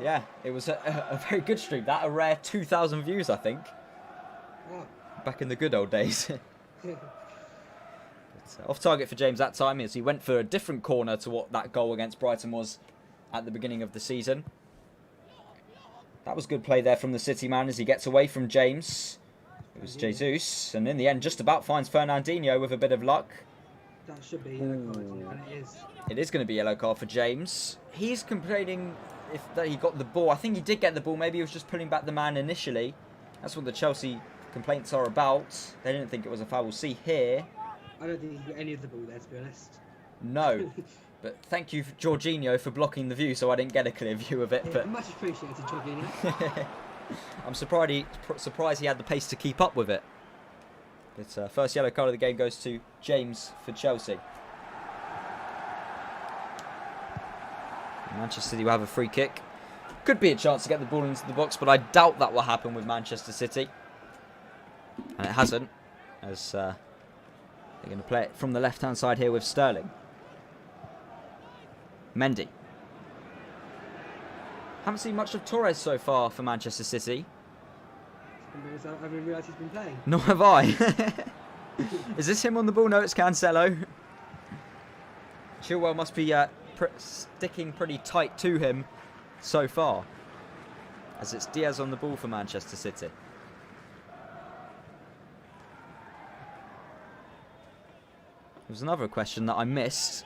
Yeah, it was a very good stream. That, a rare 2,000 views, I think. Wow. Back in the good old days. Off target for James that time, as he went for a different corner to what that goal against Brighton was at the beginning of the season. That was good play there from the City man as he gets away from James. It was Jesus, and in the end just about finds Fernandinho with a bit of luck. That should be a yellow card, and it is. It is going to be a yellow card for James. He's complaining that he got the ball. I think he did get the ball. Maybe he was just pulling back the man initially. That's what the Chelsea complaints are about. They didn't think it was a foul. We'll see here. I don't think he got any of the ball there, to be honest. No. But thank you, Jorginho, for blocking the view so I didn't get a clear view of it. Yeah, But much appreciated, Jorginho. I'm surprised he had the pace to keep up with it. But first yellow card of the game goes to James for Chelsea. Manchester City will have a free kick. Could be a chance to get the ball into the box, but I doubt that will happen with Manchester City. And it hasn't, as they're going to play it from the left-hand side here with Sterling. Mendy. Haven't seen much of Torres so far for Manchester City. I didn't realise he's been playing. Nor have I. Is this him on the ball? No, it's Cancelo. Chilwell must be sticking pretty tight to him so far, as it's Diaz on the ball for Manchester City. There's another question that I missed.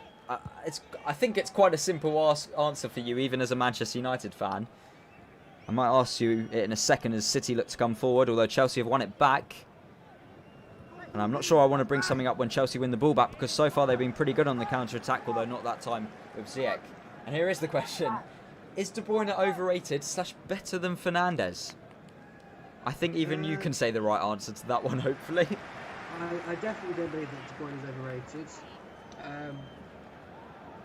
I think it's quite a simple answer for you, even as a Manchester United fan. I might ask you it in a second as City look to come forward, although Chelsea have won it back. And I'm not sure I want to bring something up when Chelsea win the ball back, because so far they've been pretty good on the counter-attack, although not that time with Ziyech. And here is the question. Is De Bruyne overrated / better than Fernandes? I think even you can say the right answer to that one, hopefully. I definitely don't believe that De Bruyne is overrated.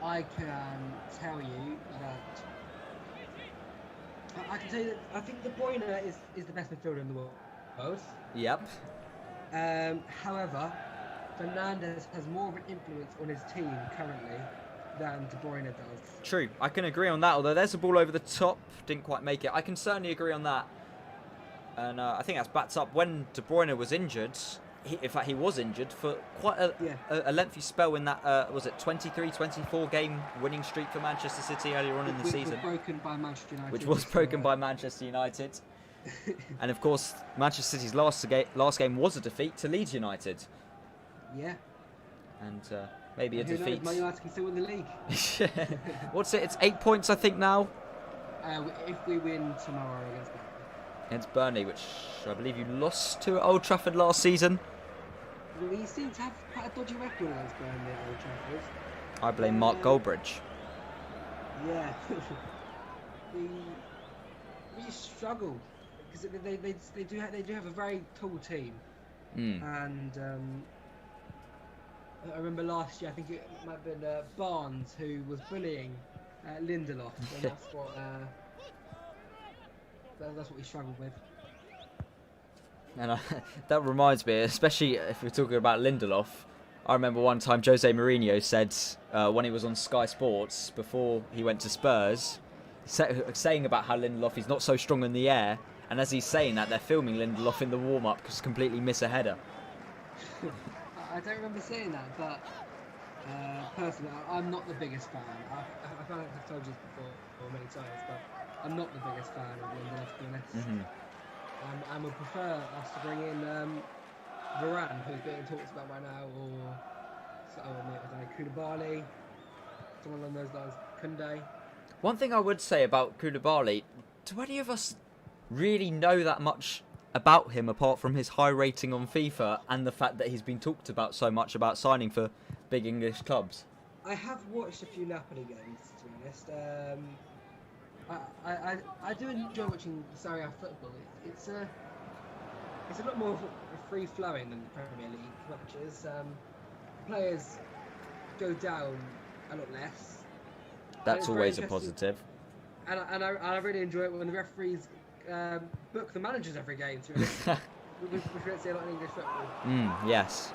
I can tell you that I think De Bruyne is the best midfielder in the world. Yep. However, Fernandes has more of an influence on his team currently than De Bruyne does. True, I can agree on that, although there's a ball over the top, didn't quite make it. I can certainly agree on that. And I think that's backed up when De Bruyne was injured. In fact, he was injured for quite a lengthy spell in that, was it 23-24 game winning streak for Manchester City earlier on in the season. Which was broken by Manchester United. And of course, Manchester City's last game was a defeat to Leeds United. Yeah. And maybe a defeat. Man United can still win the league. What's it? It's 8 points, I think, now. If we win tomorrow Against Burnley, which I believe you lost to at Old Trafford last season. We seem to have quite a dodgy record against Burnley at Old Trafford. I blame Mark Goldbridge. Yeah. we struggle because they do have a very tall team. And I remember last year, I think it might have been Barnes who was bullying Lindelof, and that's what we struggled with. And that reminds me, especially if we're talking about Lindelof, I remember one time Jose Mourinho said, when he was on Sky Sports before he went to Spurs, saying about how Lindelof is not so strong in the air, and as he's saying that, they're filming Lindelof in the warm-up because completely miss a header. I don't remember saying that, but personally, I'm not the biggest fan. I feel like I've told you this before many times, but I'm not the biggest fan of Lindelof, to be honest. I would prefer us to bring in Varane, who's being talked about right now, or Koulibaly, someone along those lines, Koundé. One thing I would say about Koulibaly, do any of us really know that much about him apart from his high rating on FIFA and the fact that he's been talked about so much about signing for big English clubs? I have watched a few Napoli games, to be honest. I do enjoy watching Serie A football. It's a lot more free flowing than the Premier League matches. Players go down a lot less. That's always a positive. And I really enjoy it when the referees book the managers every game. To be honest. we don't see a lot in English football. Yes.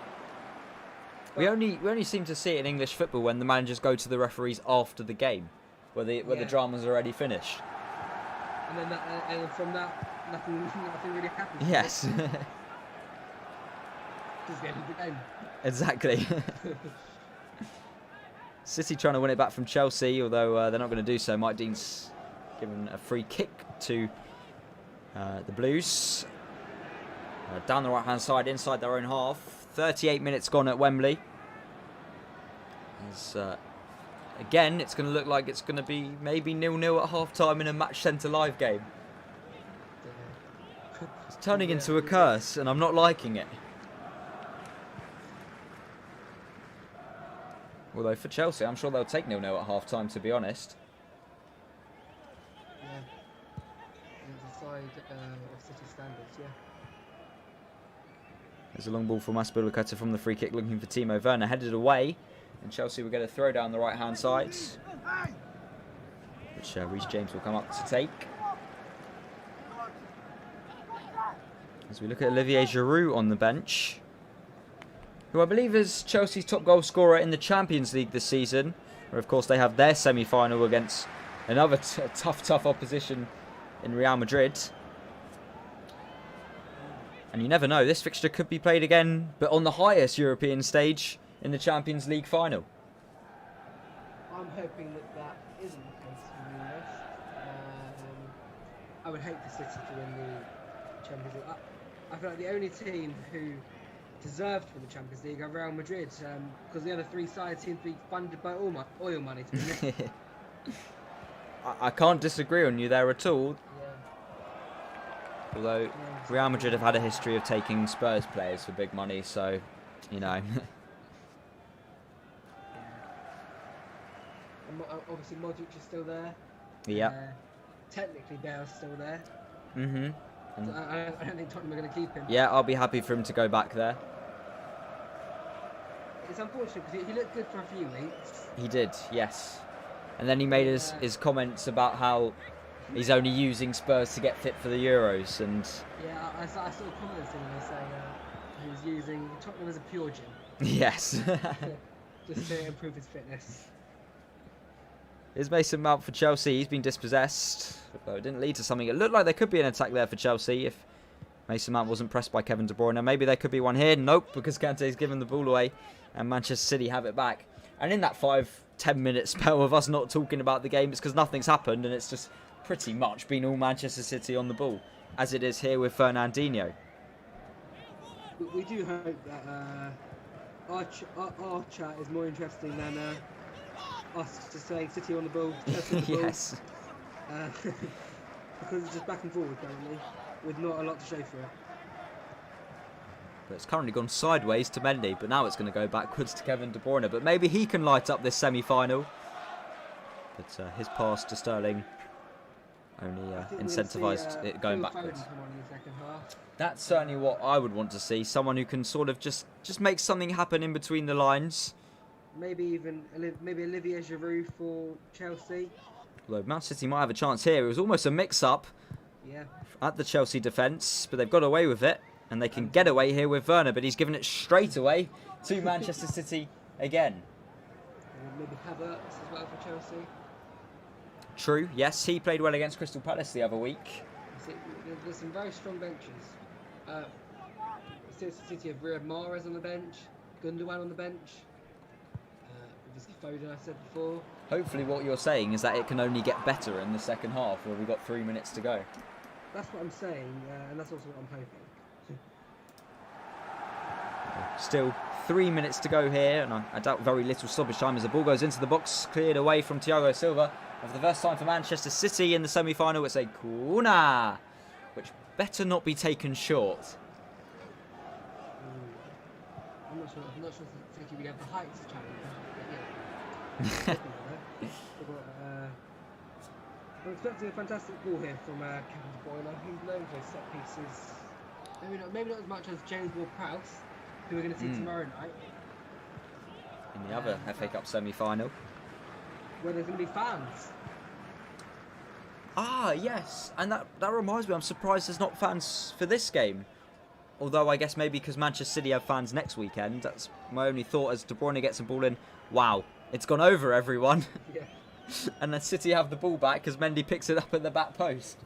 We only seem to see it in English football when the managers go to the referees after the game, where the drama's already finished. And then from that, nothing really happens. Yes. Just the end of the game. Exactly. City trying to win it back from Chelsea, although they're not going to do so. Mike Dean's given a free kick to the Blues. Down the right-hand side, inside their own half. 38 minutes gone at Wembley. As, again, it's going to look like it's going to be maybe 0-0 at half-time in a Match Centre Live game. It's turning into a curse, and I'm not liking it. Although for Chelsea, I'm sure they'll take 0-0 at half-time, to be honest. Yeah. It's a side of City standards, yeah. There's a long ball from Aspilicueta from the free kick, looking for Timo Werner, headed away. And Chelsea will get a throw down the right-hand side, which Reece James will come up to take. As we look at Olivier Giroud on the bench, who I believe is Chelsea's top goal scorer in the Champions League this season, where of course they have their semi-final against another tough opposition in Real Madrid. And you never know, this fixture could be played again, but on the highest European stage in the Champions League final. I'm hoping that isn't the case, to be honest. I would hate for City to win the Champions League. I feel like the only team who deserved for the Champions League are Real Madrid, because the other three sides seem to be funded by oil money. To be honest. I can't disagree on you there at all. Yeah. Although Real Madrid have had a history of taking Spurs players for big money, so, you know. And obviously Modric is still there. Yeah. Technically Bale's still there. Mm-hmm. So I don't think Tottenham are going to keep him. Yeah, I'll be happy for him to go back there. It's unfortunate because he looked good for a few weeks. He did, yes. And then he made his comments about how he's only using Spurs to get fit for the Euros, and Yeah, I saw comments in there saying he was using Tottenham as a pure gym. yes. Just to improve his fitness. Here's Mason Mount for Chelsea. He's been dispossessed, although it didn't lead to something. It looked like there could be an attack there for Chelsea if Mason Mount wasn't pressed by Kevin De Bruyne. Maybe there could be one here. Nope, because Kante's given the ball away and Manchester City have it back. And in that 5-10 minute spell of us not talking about the game, it's because nothing's happened and it's just pretty much been all Manchester City on the ball, as it is here with Fernandinho. We do hope that our chat is more interesting than us just saying City on the ball. Chelsea on the ball. Yes. Because it's just back and forward currently, with not a lot to show for it. But it's currently gone sideways to Mendy, but now it's going to go backwards to Kevin De Bruyne. But maybe he can light up this semi-final. But his pass to Sterling only incentivised it going backwards. That's certainly what I would want to see. Someone who can sort of just make something happen in between the lines. Maybe Olivier Giroud for Chelsea. Although Man City might have a chance here. It was almost a mix-up at the Chelsea defence, but they've got away with it. And they can get away here with Werner, but he's given it straight away to Manchester City again. Maybe Havertz as well for Chelsea. True, yes, he played well against Crystal Palace the other week. There's some very strong benches. City have Riyad Mahrez on the bench, Gundogan on the bench, obviously Foden, I said before. Hopefully what you're saying is that it can only get better in the second half, where we've got 3 minutes to go. That's what I'm saying, and that's also what I'm hoping. Still 3 minutes to go here, and I doubt very little stoppage time as the ball goes into the box, cleared away from Thiago Silva. And for the first time for Manchester City in the semi-final, it's a corner, which better not be taken short. I'm not sure if City would have the heights challenge. I'm expecting a fantastic ball here from Kevin De Bruyne. He's known for his set pieces. Maybe not as much as James Ward-Prowse, who we're going to see tomorrow night. In the other FA Cup semi-final. Where there's going to be fans. Ah, yes. And that reminds me, I'm surprised there's not fans for this game. Although I guess maybe because Manchester City have fans next weekend. That's my only thought as De Bruyne gets the ball in. Wow, it's gone over everyone. Yeah. And then City have the ball back as Mendy picks it up at the back post.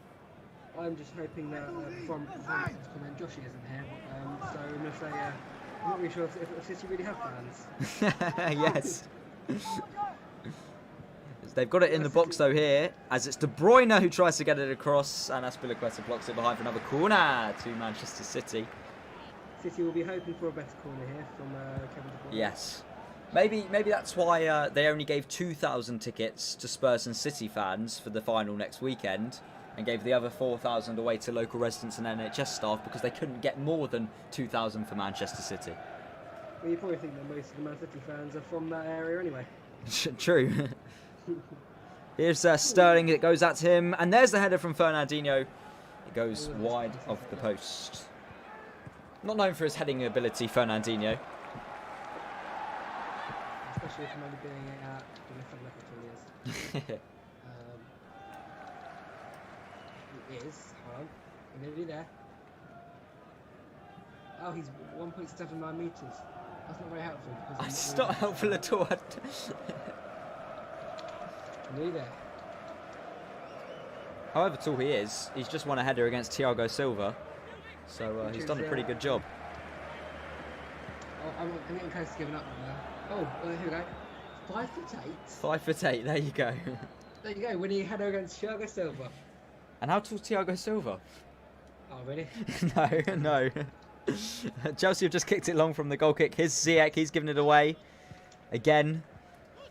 I'm just hoping that from comment, Joshi isn't here. So I'm going to say, I'm not really sure if City really have fans. Yes. They've got it in the box though here, as it's De Bruyne who tries to get it across, and Aspilicueta blocks it behind for another corner to Manchester City. City will be hoping for a better corner here from Kevin De Bruyne. Yes. Maybe that's why they only gave 2,000 tickets to Spurs and City fans for the final next weekend, and gave the other 4,000 away to local residents and NHS staff because they couldn't get more than 2,000 for Manchester City. Well, you probably think that most of the Man City fans are from that area anyway. True. Here's Sterling. It goes out to him, and there's the header from Fernandinho. It goes wide of the post. Not known for his heading ability, Fernandinho. Especially if I'm only being at the left level for 2 years. It is. Hold on. We're nearly there. Oh, he's 1.79 metres. That's not very helpful. It's not helpful at all. Nearly there. However tall he is, he's just won a header against Thiago Silva. So he's done a pretty good job. Oh, I'm getting close to giving up now. Oh, here we go. 5'8". 5'8", there you go. There you go, winning a header against Thiago Silva. And how tall's Thiago Silva? Oh, really? No. Chelsea have just kicked it long from the goal kick. Here's Ziyech, he's given it away again.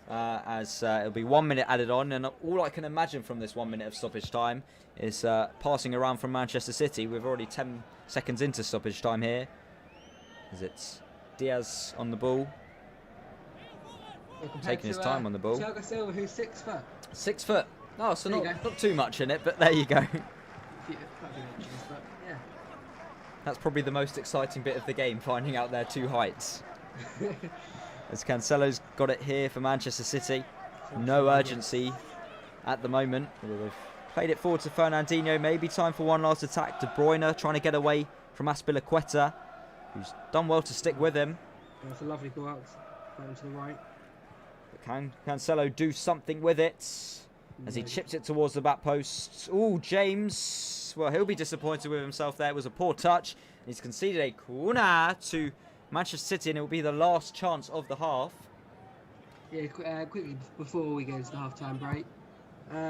As it'll be 1 minute added on, and all I can imagine from this 1 minute of stoppage time is passing around from Manchester City. We're already 10 seconds into stoppage time here. As it's Diaz on the ball, taking his time on the ball. Thiago Silva, who's 6 foot. 6 foot. Oh, so There not too much in it, but there you go. Quite a few inches, but yeah. That's probably the most exciting bit of the game, finding out their two heights. As Cancelo's got it here for Manchester City. No urgency at the moment. They've played it forward to Fernandinho. Maybe time for one last attack. De Bruyne trying to get away from Azpilicueta, who's done well to stick with him. That's a lovely ball out to the right. But can Cancelo do something with it? As he chips it towards the back post. Oh, James. Well, he'll be disappointed with himself there. It was a poor touch. He's conceded a corner to Manchester City, and it will be the last chance of the half. Yeah, quickly before we go to the half-time break,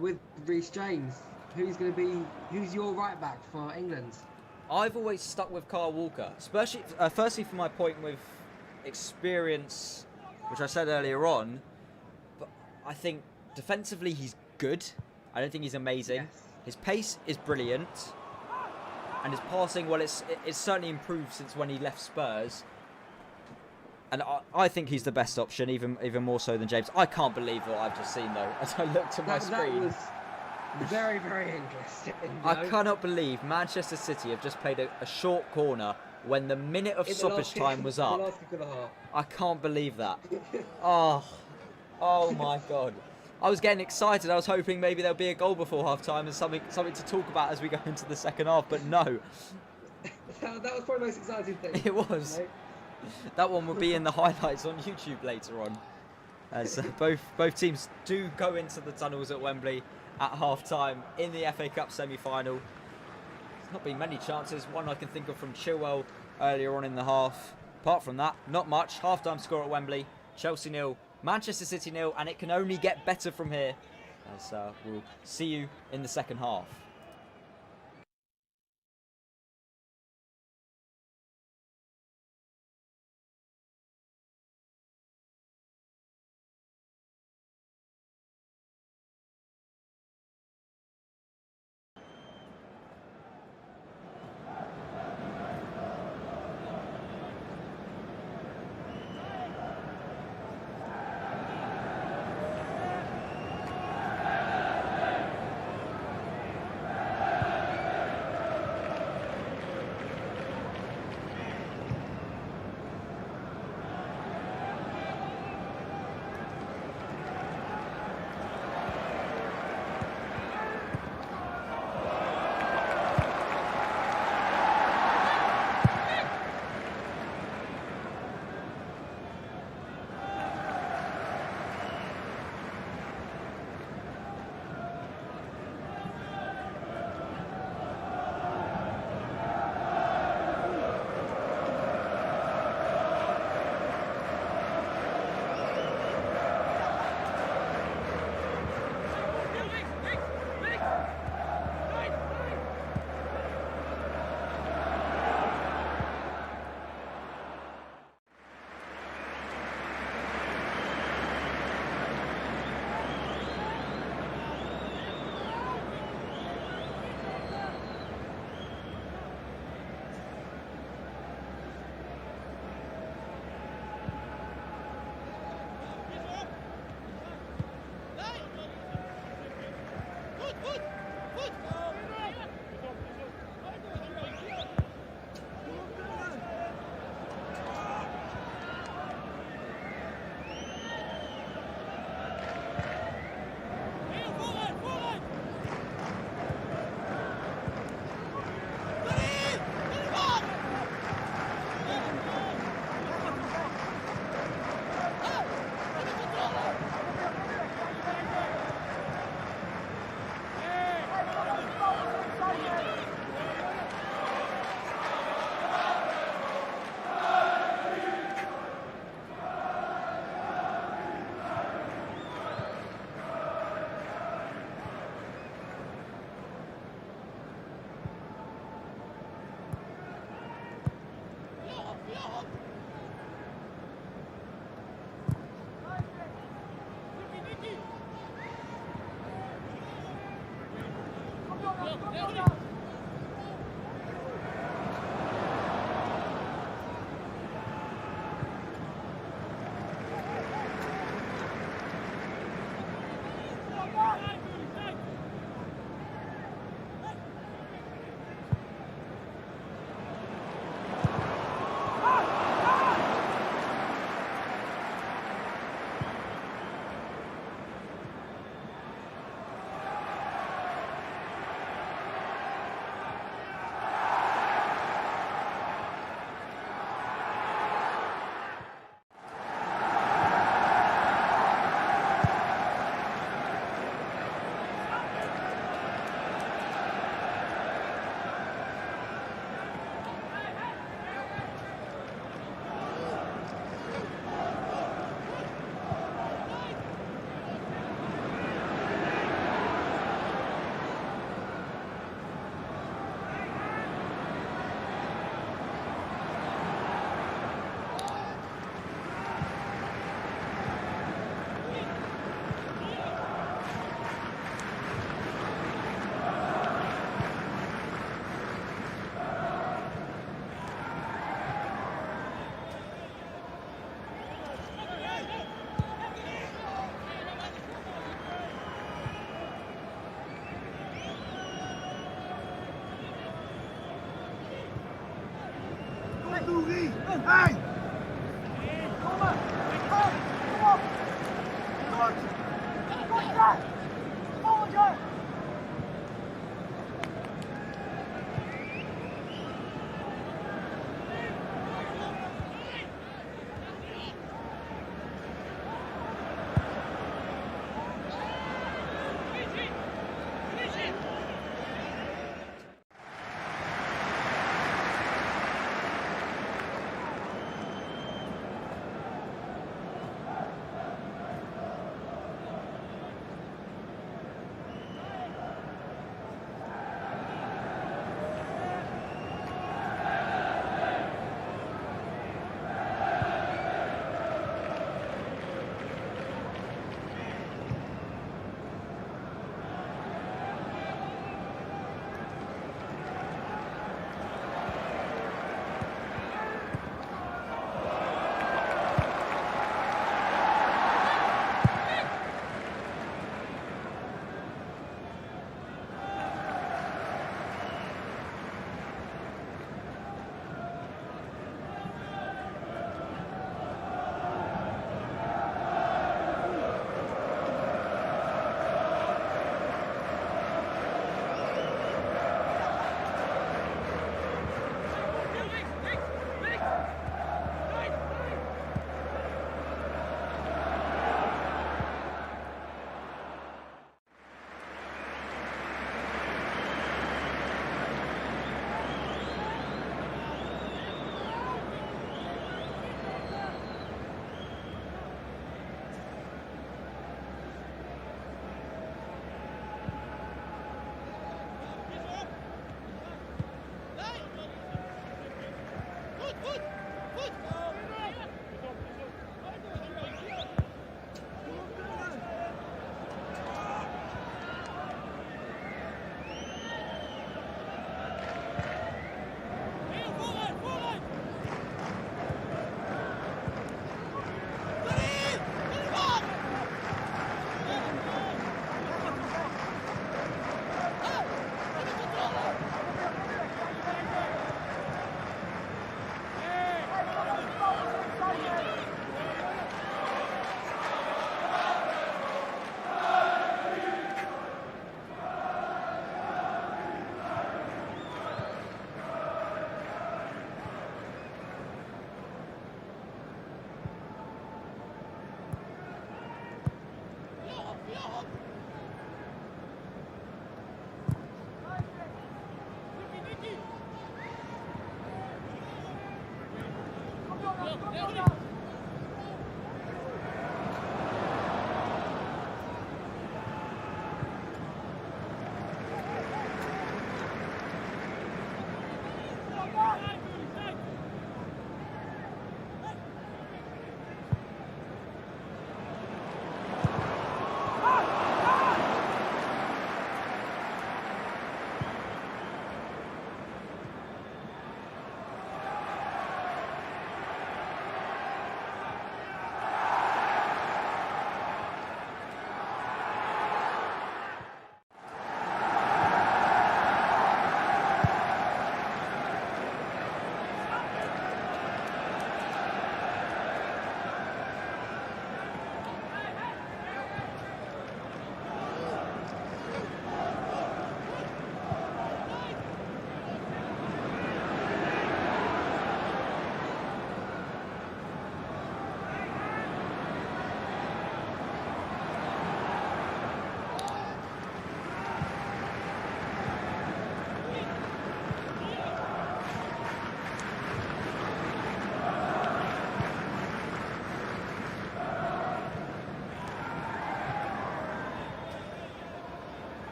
with Reece James, who's your right back for England? I've always stuck with Kyle Walker, especially firstly for my point with experience, which I said earlier on. But I think defensively he's good. I don't think he's amazing. Yes. His pace is brilliant, and his passing, well, it's certainly improved since when he left Spurs. And I think he's the best option, even more so than James. I can't believe what I've just seen, though, as I looked at my screen. That was very, very interesting. I cannot believe Manchester City have just played a short corner when the minute of stoppage time was up. The last kick of the half. I can't believe that. Oh my God. I was getting excited. I was hoping maybe there'll be a goal before half-time and something to talk about as we go into the second half, but no. That was probably the most exciting thing. It was. That one will be in the highlights on YouTube later on, as both teams do go into the tunnels at Wembley at half-time in the FA Cup semi-final. There's not been many chances. One I can think of from Chilwell earlier on in the half. Apart from that, not much. Half-time score at Wembley. Chelsea 0, Manchester City 0, and it can only get better from here. As we'll see you in the second half.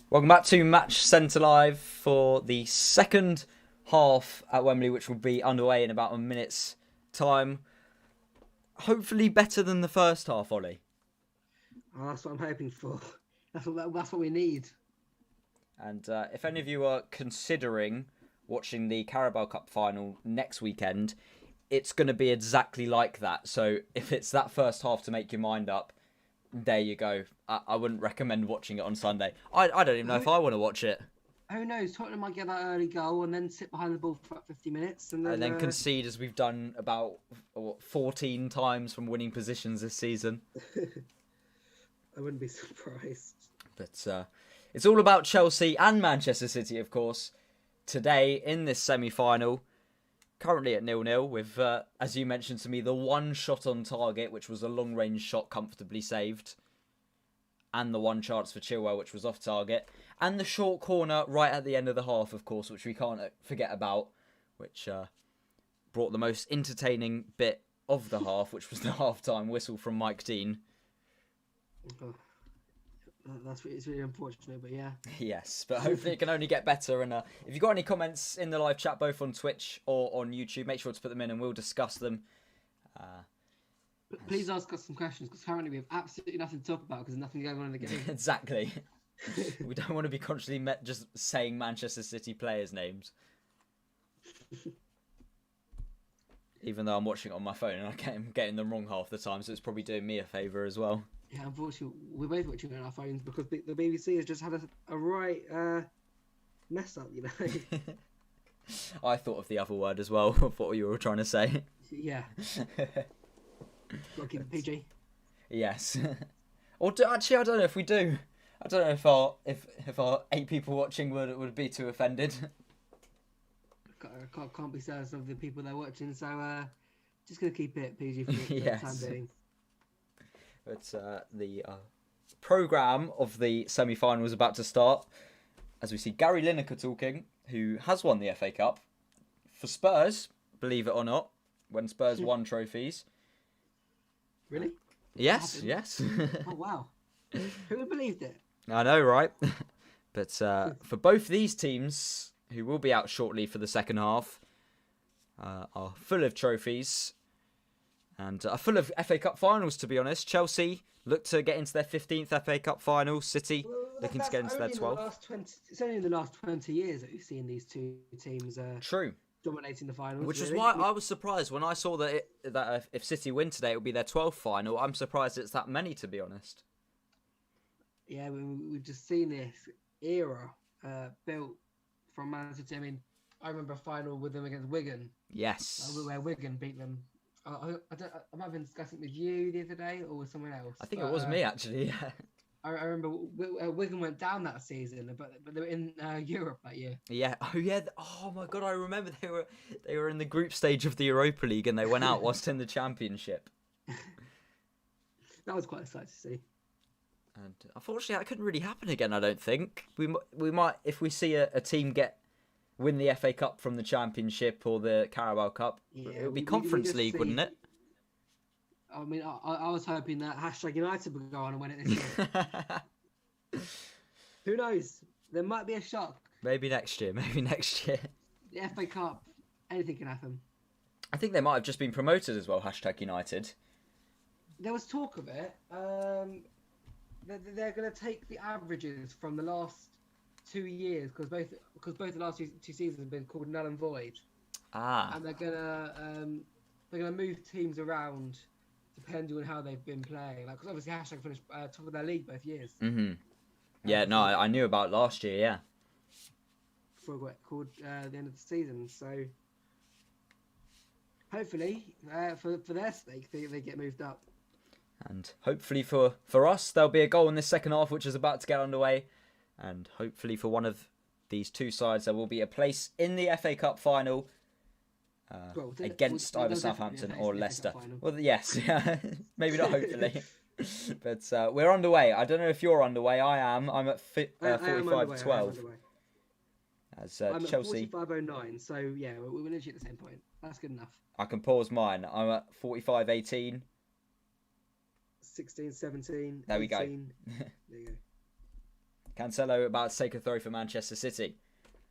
Welcome back to Match Centre Live for the second half at Wembley, which will be underway in about a minute's time. Hopefully better than the first half, Ollie. Oh, that's what I'm hoping for. That's what we need. And if any of you are considering watching the Carabao Cup final next weekend, it's going to be exactly like that. So if it's that first half to make your mind up, there you go. I wouldn't recommend watching it on Sunday. I don't even know if I want to watch it. Who knows? Tottenham might get that early goal and then sit behind the ball for about 50 minutes. And then Concede as we've done about 14 times from winning positions this season. I wouldn't be surprised. But it's all about Chelsea and Manchester City, of course, today in this semi-final. Currently at 0-0 with, as you mentioned to me, the one shot on target, which was a long-range shot comfortably saved. And the one chance for Chilwell, which was off target. And the short corner right at the end of the half, of course, which we can't forget about. Which brought the most entertaining bit of the half, which was the half-time whistle from Mike Dean. Oh, it's really unfortunate, but yeah. Yes, but hopefully it can only get better. And if you've got any comments in the live chat, both on Twitch or on YouTube, make sure to put them in and we'll discuss them. Please ask us some questions, because currently we have absolutely nothing to talk about because there's nothing going on in the game. Exactly. We don't want to be constantly just saying Manchester City players' names. Even though I'm watching it on my phone and I'm getting them wrong half the time, so it's probably doing me a favour as well. Yeah, unfortunately, we're both watching it on our phones because the BBC has just had a right mess up, you know. I thought of the other word as well, of what you were trying to say. Yeah. Gotta keep it PG. Yes. Actually, I don't know if we do. I don't know if our 8 people watching would be too offended. Can't be certain of the people that are watching, so just gonna keep it PG for the Yes. time being. But the programme of the semi-final is about to start. As we see Gary Lineker talking, who has won the FA Cup for Spurs, believe it or not, when Spurs won trophies. Really? Yes, yes. Oh wow! Who would have believed it? I know, right? But for both these teams, who will be out shortly for the second half, are full of trophies. And are full of FA Cup finals, to be honest. Chelsea look to get into their 15th FA Cup final. City looking to get into their 12th. It's only in the last 20 years that we've seen these two teams True. dominating the finals. Which was really. why I was surprised when I saw that if City win today, it would be their 12th final. I'm surprised it's that many, to be honest. Yeah, we've just seen this era built from Man City. I mean, I remember a final with them against Wigan. Yes. Where Wigan beat them. I might have been discussing it with you the other day or with someone else. I think it was me, actually, yeah. I remember Wigan went down that season, but they were in Europe that year. Yeah. Oh, yeah. Oh, my God. I remember they were in the group stage of the Europa League and they went out whilst in the Championship. That was quite exciting to see. And unfortunately, that couldn't really happen again, I don't think. We might, if we see a team win the FA Cup from the Championship or the Carabao Cup, it would be Conference League, wouldn't it? I mean, I was hoping that #United would go on and win it this year. Who knows? There might be a shock. Maybe next year. The FA Cup, anything can happen. I think they might have just been promoted as well, #United. There was talk of it. They're going to take the averages from the last 2 years because both the last two seasons have been called null and void. And they're gonna move teams around depending on how they've been playing. Like, because obviously # finished top of their league both years. Mm-hmm. Yeah, no, I knew about last year. Yeah. Before it got called the end of the season, so hopefully for their sake they get moved up. And hopefully for us, there'll be a goal in this second half, which is about to get underway. And hopefully for one of these two sides, there will be a place in the FA Cup final against either Southampton or Leicester. Well, yes, yeah, maybe not hopefully. But we're underway. I don't know if you're underway. I am. I'm at 45-12. As I'm at Chelsea. 45.09, so yeah, we're literally at the same point. That's good enough. I can pause mine. I'm at 45-18. 16, 17, There we go. 18. There you go. Cancelo about to take a throw for Manchester City.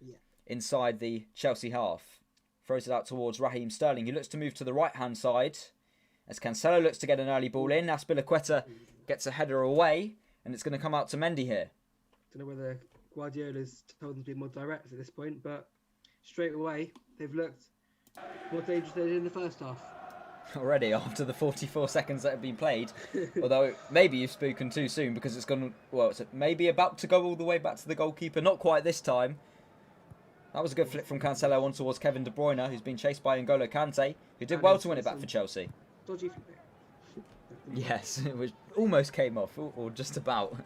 Yeah. Inside the Chelsea half. Throws it out towards Raheem Sterling, who looks to move to the right-hand side. As Cancelo looks to get an early ball in. Azpilicueta gets a header away. And it's going to come out to Mendy here. Don't know whether Guardiola's told them to be more direct at this point, but straight away they've looked more dangerous than they did in the first half. Already, after the 44 seconds that have been played. Although, maybe you've spoken too soon because it's gone... Well, it's maybe about to go all the way back to the goalkeeper. Not quite this time. That was a good flick from Cancelo on towards Kevin De Bruyne, who's been chased by N'Golo Kante, who did well to win it back for Chelsea. Dodgy flick. Yes, it was almost came off, or just about.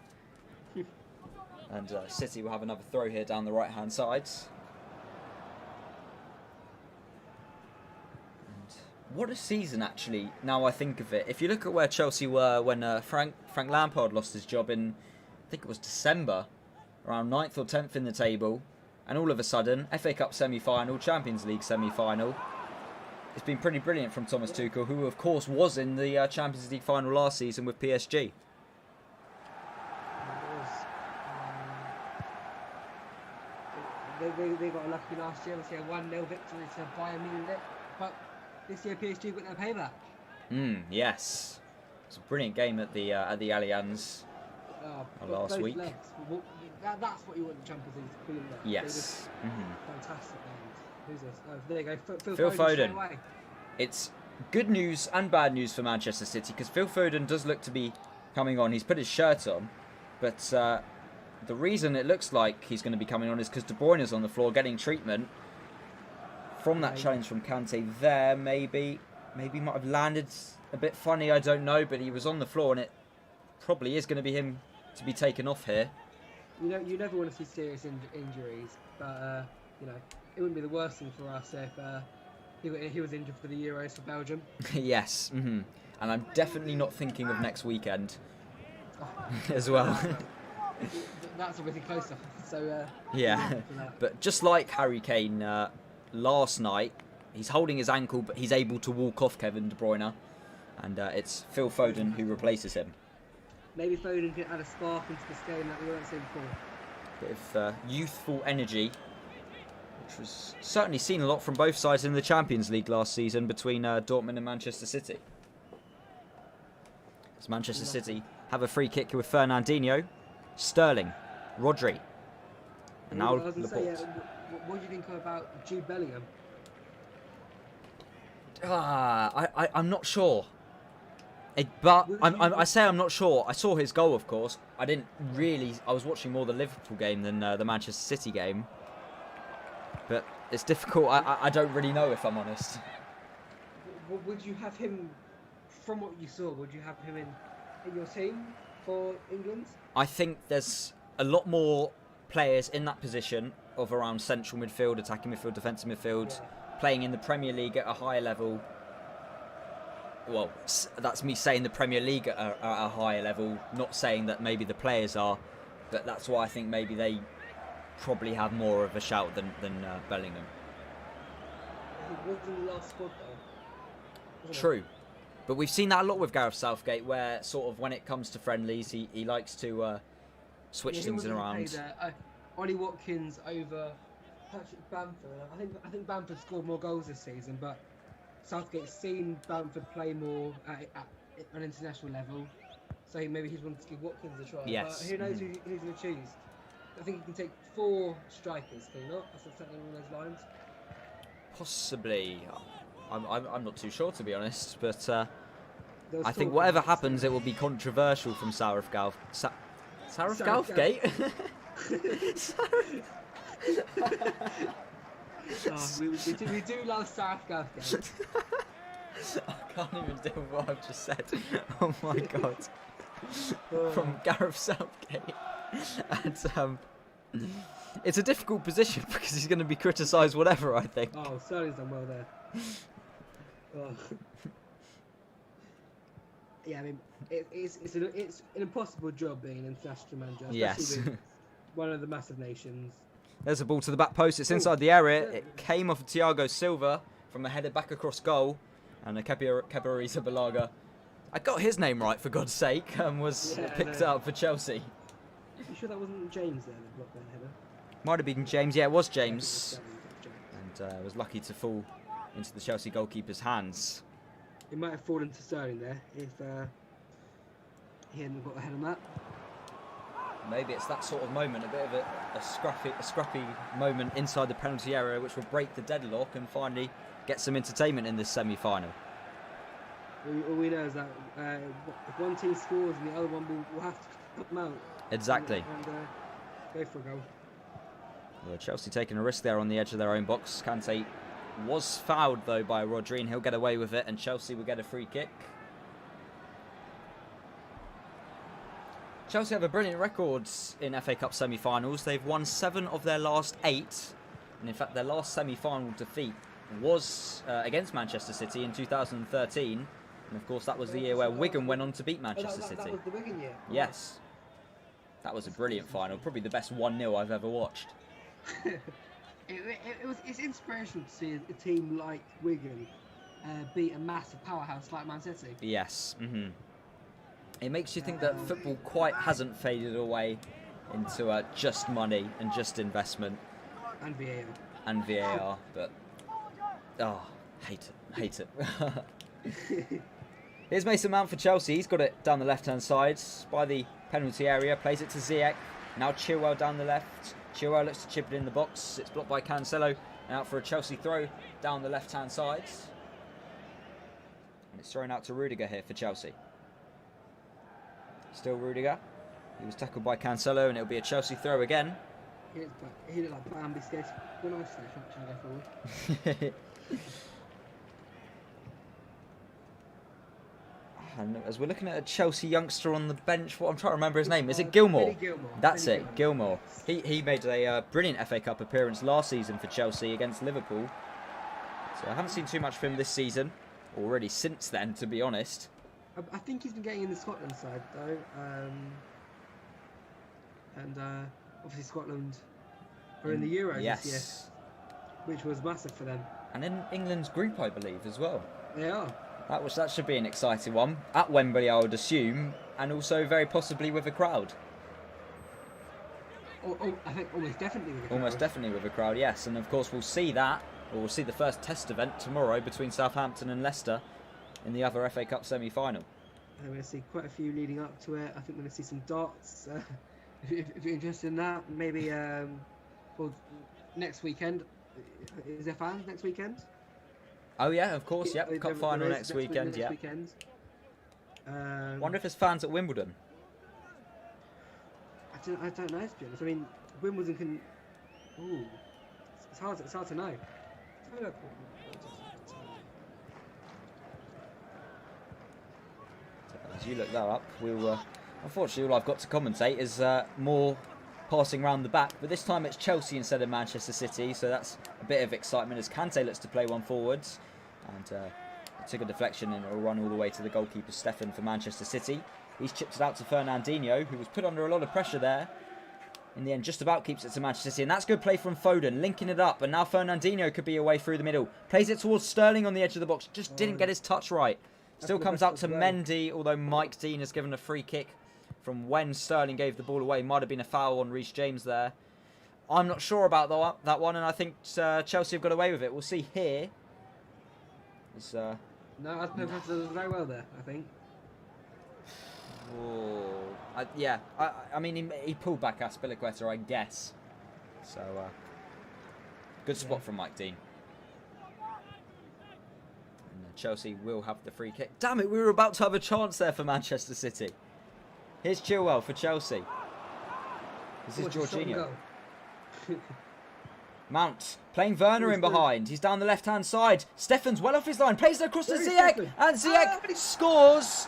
And City will have another throw here down the right-hand side. And what a season, actually, now I think of it. If you look at where Chelsea were when Frank Lampard lost his job in, I think it was December, around 9th or 10th in the table, and all of a sudden, FA Cup semi-final, Champions League semi-final. It's been pretty brilliant from Thomas Tuchel, who of course was in the Champions League final last season with PSG. They got lucky last year. They had a 1-0 victory to Bayern Munich, but this year PSG got their payback. Yes, it's a brilliant game at the Allianz last week. Legs. That's what you want the Champions League to be. Yes. Fantastic. Who's this? Oh, there you go. Phil Foden. It's good news and bad news for Manchester City because Phil Foden does look to be coming on. He's put his shirt on, but the reason it looks like he's going to be coming on is because De Bruyne is on the floor getting treatment from that challenge from Kante there. Maybe might have landed a bit funny. I don't know, but he was on the floor, and it probably is going to be him to be taken off here. You never want to see serious injuries, but it wouldn't be the worst thing for us if he was injured for the Euros for Belgium. Yes, and I'm definitely not thinking of next weekend as well. That's obviously closer. So yeah, but just like Harry Kane last night, he's holding his ankle, but he's able to walk off Kevin De Bruyne, and it's Phil Foden who replaces him. Maybe Foden can add a spark into this game that we weren't seeing before. Bit of youthful energy, which was certainly seen a lot from both sides in the Champions League last season between Dortmund and Manchester City. As Manchester City have a free kick with Fernandinho, Sterling, Rodri, and now Laporte. What do you think about Jude Bellingham? I'm not sure. But I say I'm not sure. I saw his goal, of course. I was watching more the Liverpool game than the Manchester City game. But it's difficult. I don't really know, if I'm honest. Would you have him, from what you saw, would you have him in your team for England? I think there's a lot more players in that position of around central midfield, attacking midfield, defensive midfield, playing in the Premier League at a higher level. Well, that's me saying the Premier League at a higher level, not saying that maybe the players are, but that's why I think maybe they probably have more of a shout than Bellingham. He was in the last squad though. True. But we've seen that a lot with Gareth Southgate, where sort of when it comes to friendlies, he likes to switch things around. Ollie Watkins over Patrick Bamford. I think Bamford scored more goals this season, but Southgate's seen Bamford play more at an international level, so maybe he's wanted to give Watkins a try. Yes. But who knows who's going to choose? I think he can take 4 strikers, can he not? That's something along those lines. Possibly. I'm not too sure, to be honest, but I think whatever happens, it will be controversial from Southgate. Southgate? We do love Southgate. I can't even do what I've just said. Oh my god. From Gareth Southgate. And it's a difficult position because he's going to be criticised whatever, I think. Oh, Sterling's done well there. Oh. Yeah, I mean, it's an impossible job being an international manager, especially with one of the massive nations. There's a ball to the back post. It's inside the area. It came off of Thiago Silva from a header back across goal, and Kepa Arrizabalaga, I got his name right for God's sake, was picked up for Chelsea. You sure that wasn't James there that blocked that header? Might have been James. Yeah, it was James. James. And was lucky to fall into the Chelsea goalkeeper's hands. It might have fallen to Sterling there if he hadn't got a head on that. Maybe it's that sort of moment, a bit of a scruffy moment inside the penalty area, which will break the deadlock and finally get some entertainment in this semi-final. All we know is that if one team scores and the other one will have to come out. Exactly. And go for a goal. Well, Chelsea taking a risk there on the edge of their own box. Kante was fouled though by Rodri, and he'll get away with it, and Chelsea will get a free kick. Chelsea have a brilliant record in FA Cup semi-finals. They've won 7 of their last 8, and in fact their last semi-final defeat was against Manchester City in 2013, and of course that was the year where Wigan went on to beat Manchester City. That was the Wigan year. Yes, that was a brilliant final, probably the best 1-0 I've ever watched. It's inspirational to see a team like Wigan beat a massive powerhouse like Man City. Yes. It makes you think that football quite hasn't faded away into just money and just investment. And VAR. And VAR, but hate it. Here's Mason Mount for Chelsea. He's got it down the left-hand side by the penalty area. Plays it to Ziyech. Now Chilwell down the left. Chilwell looks to chip it in the box. It's blocked by Cancelo. And out for a Chelsea throw down the left-hand side. And it's thrown out to Rudiger here for Chelsea. Still Rudiger. He was tackled by Cancelo, and it'll be a Chelsea throw again. He looked like Bambi scared. When I say trying to go forward. And as we're looking at a Chelsea youngster on the bench, what I'm trying to remember his name. Is it Gilmore? That's it, Gilmore. He made a brilliant FA Cup appearance last season for Chelsea against Liverpool. So I haven't seen too much of him this season, or really since then, to be honest. I think he's been getting in the Scotland side though, and obviously Scotland are in the Euros this year, which was massive for them. And in England's group, I believe, as well. They are. That should be an exciting one at Wembley, I would assume, and also very possibly with a crowd. I think almost definitely with a crowd. Almost definitely with a crowd, yes. And of course, we'll see that, or we'll see the first test event tomorrow between Southampton and Leicester in the other FA Cup semi-final. We're going to see quite a few leading up to it. I think we're going to see some darts. If you're interested in that, maybe well, next weekend. Is there fans next weekend? Oh yeah, of course. Yep, cup final next weekend. Yeah. Wonder if there's fans at Wimbledon. I don't know, to be honest. I mean, Wimbledon can. Ooh, it's hard to know. As you look that up, we'll. Unfortunately, all I've got to commentate is more passing round the back, but this time it's Chelsea instead of Manchester City, so that's a bit of excitement as Kante looks to play one forwards, and took a deflection and it'll run all the way to the goalkeeper Stefan for Manchester City. He's chipped it out to Fernandinho, who was put under a lot of pressure there. In the end, just about keeps it to Manchester City, and that's good play from Foden, linking it up, and now Fernandinho could be away through the middle. Plays it towards Sterling on the edge of the box, just didn't get his touch right. Still comes out to Mendy, although Mike Dean has given a free kick from when Sterling gave the ball away. Might have been a foul on Reece James there. I'm not sure about that one, and I think Chelsea have got away with it. We'll see here. No, Aspilicueta does very well there, I think. I mean, he pulled back Aspilicueta, I guess. So, good spot from Mike Dean. And Chelsea will have the free kick. Damn it, we were about to have a chance there for Manchester City. Here's Chilwell for Chelsea. This is Jorginho. Mount playing Werner in behind. He's down the left-hand side. Stefan's well off his line. Plays it across to Ziyech. And Ziyech scores.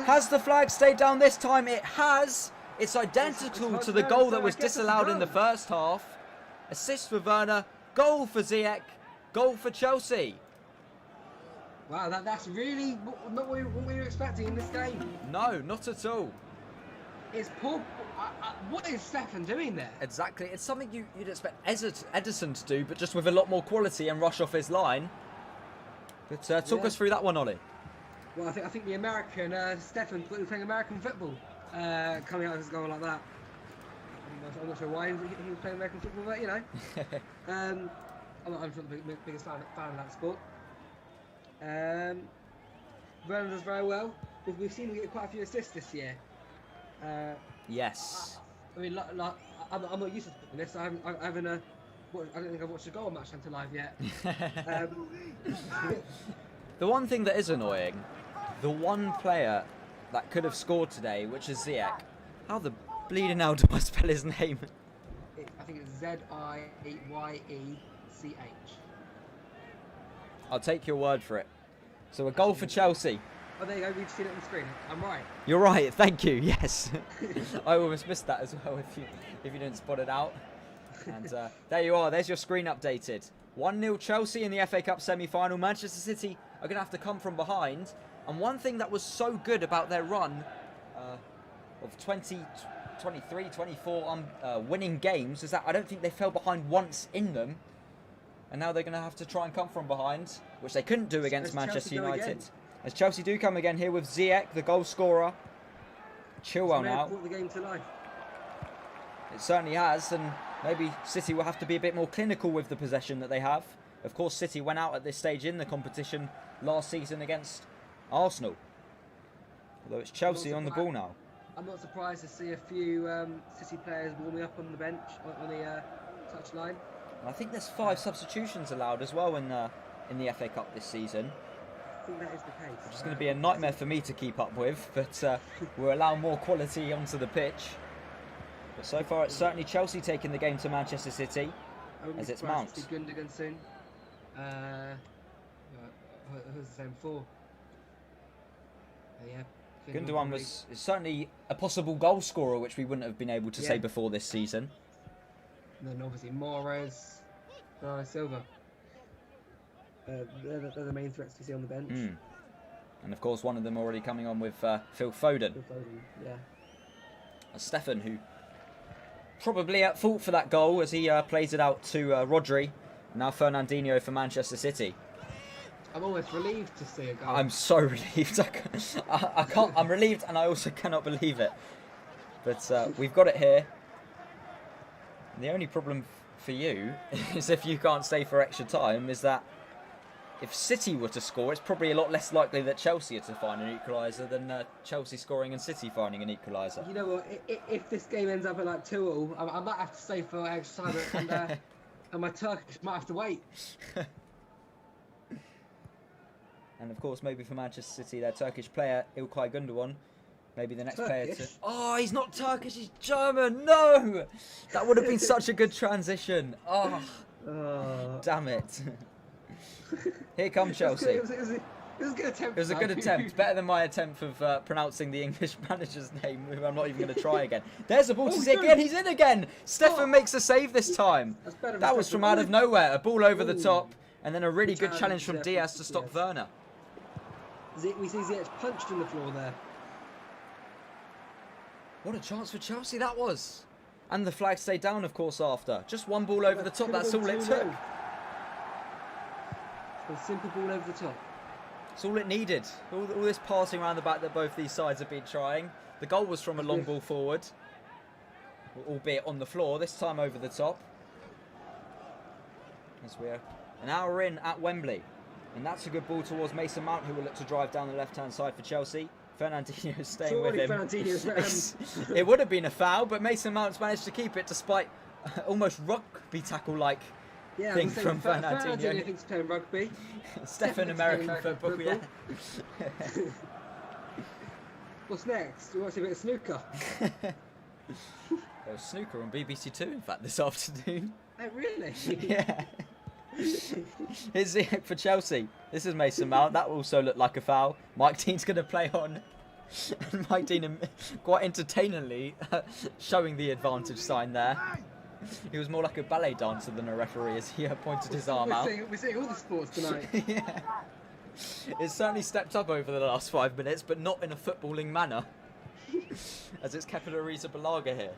Has the flag stayed down this time? It has. It's identical to the goal that was disallowed in the first half. Assist for Werner. Goal for Ziyech. Goal for Chelsea. Wow, that's really not what we were expecting in this game. No, not at all. It's poor. What is Stefan doing there? Exactly. It's something you'd expect Edison to do, but just with a lot more quality and rush off his line. But talk us through that one, Ollie. Well, I think the American Stefan playing American football coming out of his goal like that. I'm not sure why he was playing American football, but you know. I'm not the biggest fan of that sport. Vernon does very well. We've seen him get quite a few assists this year. Yes. I mean, I'm not used to this. I don't think I've watched a goal match until live yet. The one thing that is annoying, the one player that could have scored today, which is Ziyech. How the bleeding hell do I spell his name? I think it's Ziyeech. I'll take your word for it. So a goal for Chelsea. Oh, there you go. We've seen it on the screen. I'm right. You're right. Thank you. Yes. I almost missed that as well if you didn't spot it out. And there you are. There's your screen updated. 1-0 Chelsea in the FA Cup semi-final. Manchester City are going to have to come from behind. And one thing that was so good about their run of 23, 24 winning games is that I don't think they fell behind once in them. And now they're going to have to try and come from behind, which they couldn't do against Manchester United. As Chelsea do come again here with Ziyech, the goal scorer. Chilwell now. Brought the game to life. It certainly has, and maybe City will have to be a bit more clinical with the possession that they have. Of course, City went out at this stage in the competition last season against Arsenal. Although it's Chelsea on the ball now. I'm not surprised to see a few City players warming up on the bench, on the touchline. I think there's 5 substitutions allowed as well in the FA Cup this season. I think that is the case. Which is going to be a nightmare for me to keep up with, but we'll allow more quality onto the pitch. But so far, it's certainly Chelsea taking the game to Manchester City as it's Mount. Gundogan soon. Who's the same for? Yeah. Gundogan is certainly a possible goal scorer, which we wouldn't have been able to say before this season. And then obviously Mahrez, Silva. They're the main threats to see on the bench. And of course, one of them already coming on with Phil Foden. Yeah. Stefan, who probably at fault for that goal as he plays it out to Rodri. Now Fernandinho for Manchester City. I'm almost relieved to see a goal. I'm so relieved. I can't. I'm relieved, and I also cannot believe it. But we've got it here. And the only problem for you is if you can't stay for extra time. Is that if City were to score, it's probably a lot less likely that Chelsea are to find an equaliser than Chelsea scoring and City finding an equaliser. You know what? If this game ends up at like 2-2, I might have to stay for extra time, and my Turkish might have to wait. And of course, maybe for Manchester City, their Turkish player İlkay Gundogan, maybe the next player to. Oh, he's not Turkish, he's German. No, that would have been such a good transition. Oh, damn it. Here come Chelsea. It was a good attempt. It was a good attempt. Better than my attempt of pronouncing the English manager's name, who I'm not even going to try again. There's the ball to Ziyech again. He's in again. Stefan makes a save this time. That was from out of nowhere. A ball over the top, and then a really good challenge from Diaz to stop Werner. We see Ziyech punched in the floor there. What a chance for Chelsea that was. And the flag stayed down, of course, after. Just one ball over the top. That's all it took. A simple ball over the top. That's all it needed. All this passing around the back that both these sides have been trying. The goal was from a long ball forward, albeit on the floor, this time over the top. As we're an hour in at Wembley. And that's a good ball towards Mason Mount, who will look to drive down the left-hand side for Chelsea. Fernandinho staying with him. It would have been a foul, but Mason Mount's managed to keep it despite almost rugby tackle-like thing from Fernandinho. Fernandinho thinks playing rugby. Stefan American football, yeah. What's next? You want to see a bit of snooker? There was snooker on BBC Two, in fact, this afternoon. Oh, really? Yeah. Here's Ziyech for Chelsea. This is Mason Mount. That also looked like a foul. Mike Dean's going to play on. And Mike Dean quite entertainingly showing the advantage sign there. He was more like a ballet dancer than a referee as he pointed his arm out. We're seeing all the sports tonight. Yeah. It's certainly stepped up over the last 5 minutes, but not in a footballing manner. As it's Kepa Arrizabalaga here.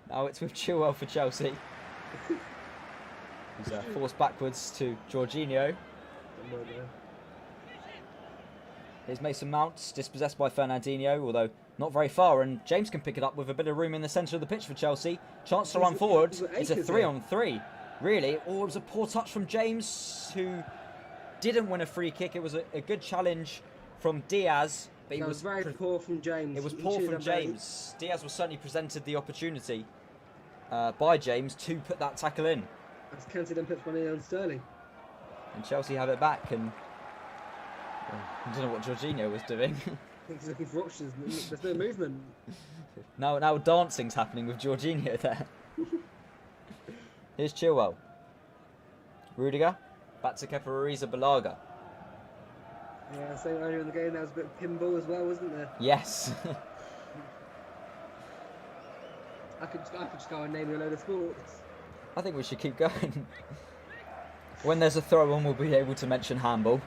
Now it's with Chilwell for Chelsea. He's forced backwards to Jorginho. Here's Mason Mount, dispossessed by Fernandinho, although not very far, and James can pick it up with a bit of room in the centre of the pitch for Chelsea. Chance to run forward. It's a 3-on-3, really. Oh, it was a poor touch from James, who didn't win a free kick. It was a good challenge from Diaz. But That was very poor from James. It was He poor should from have made- James. Diaz was certainly presented the opportunity by James to put that tackle in. That's counted and puts one in on Sterling. And Chelsea have it back, and I don't know what Jorginho was doing. I think he's looking for options. There's no movement. now dancing's happening with Jorginho there. Here's Chilwell. Rudiger. Back to Kepa Arrizabalaga. Yeah, saying earlier in the game there was a bit of pinball as well, wasn't there? Yes. I could just go and name you a load of sports. I think we should keep going. When there's a throw-on, we'll be able to mention handball.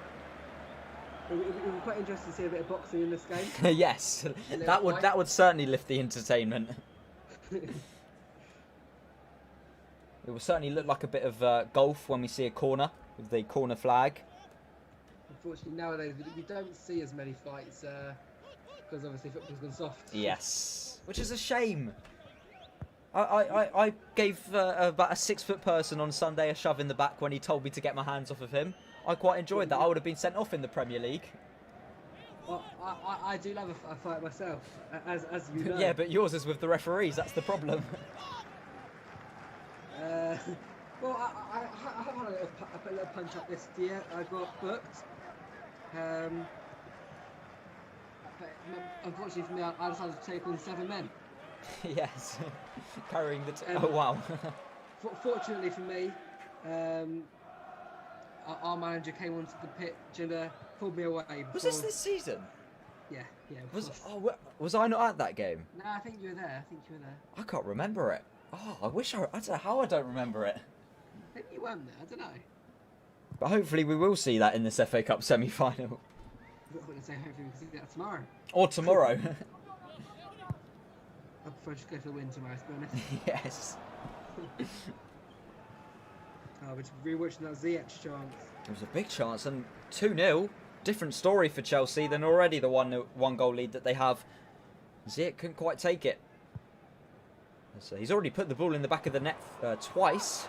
It would be quite interesting to see a bit of boxing in this game. Yes, that would certainly lift the entertainment. It will certainly look like a bit of golf when we see a corner with the corner flag. Unfortunately, nowadays we don't see as many fights because obviously football's gone soft. Yes, which is a shame. I gave about a 6-foot person on Sunday a shove in the back when he told me to get my hands off of him. I quite enjoyed that. I would have been sent off in the Premier League. Well, I do love a fight myself, as you know. Yeah, but yours is with the referees. That's the problem. Well, I have had a little punch up this year. I got booked. But unfortunately for me, I decided to take on 7 men. Yes, carrying the. Oh wow. Fortunately for me, our manager came onto the pitch and pulled me away. Was this season? Yeah. Was I not at that game? No, I think you were there. I can't remember it. Oh, I don't know how I don't remember it. Maybe you weren't there. I don't know. But hopefully we will see that in this FA Cup semi-final. I wouldn't say hopefully we can see that tomorrow. Or tomorrow. I prefer just go for the win tomorrow, to be honest. Yes. We're just rewatching that Ziyech chance. There was a big chance, and 2-0. Different story for Chelsea than already the one goal lead that they have. Ziyech couldn't quite take it. So he's already put the ball in the back of the net twice.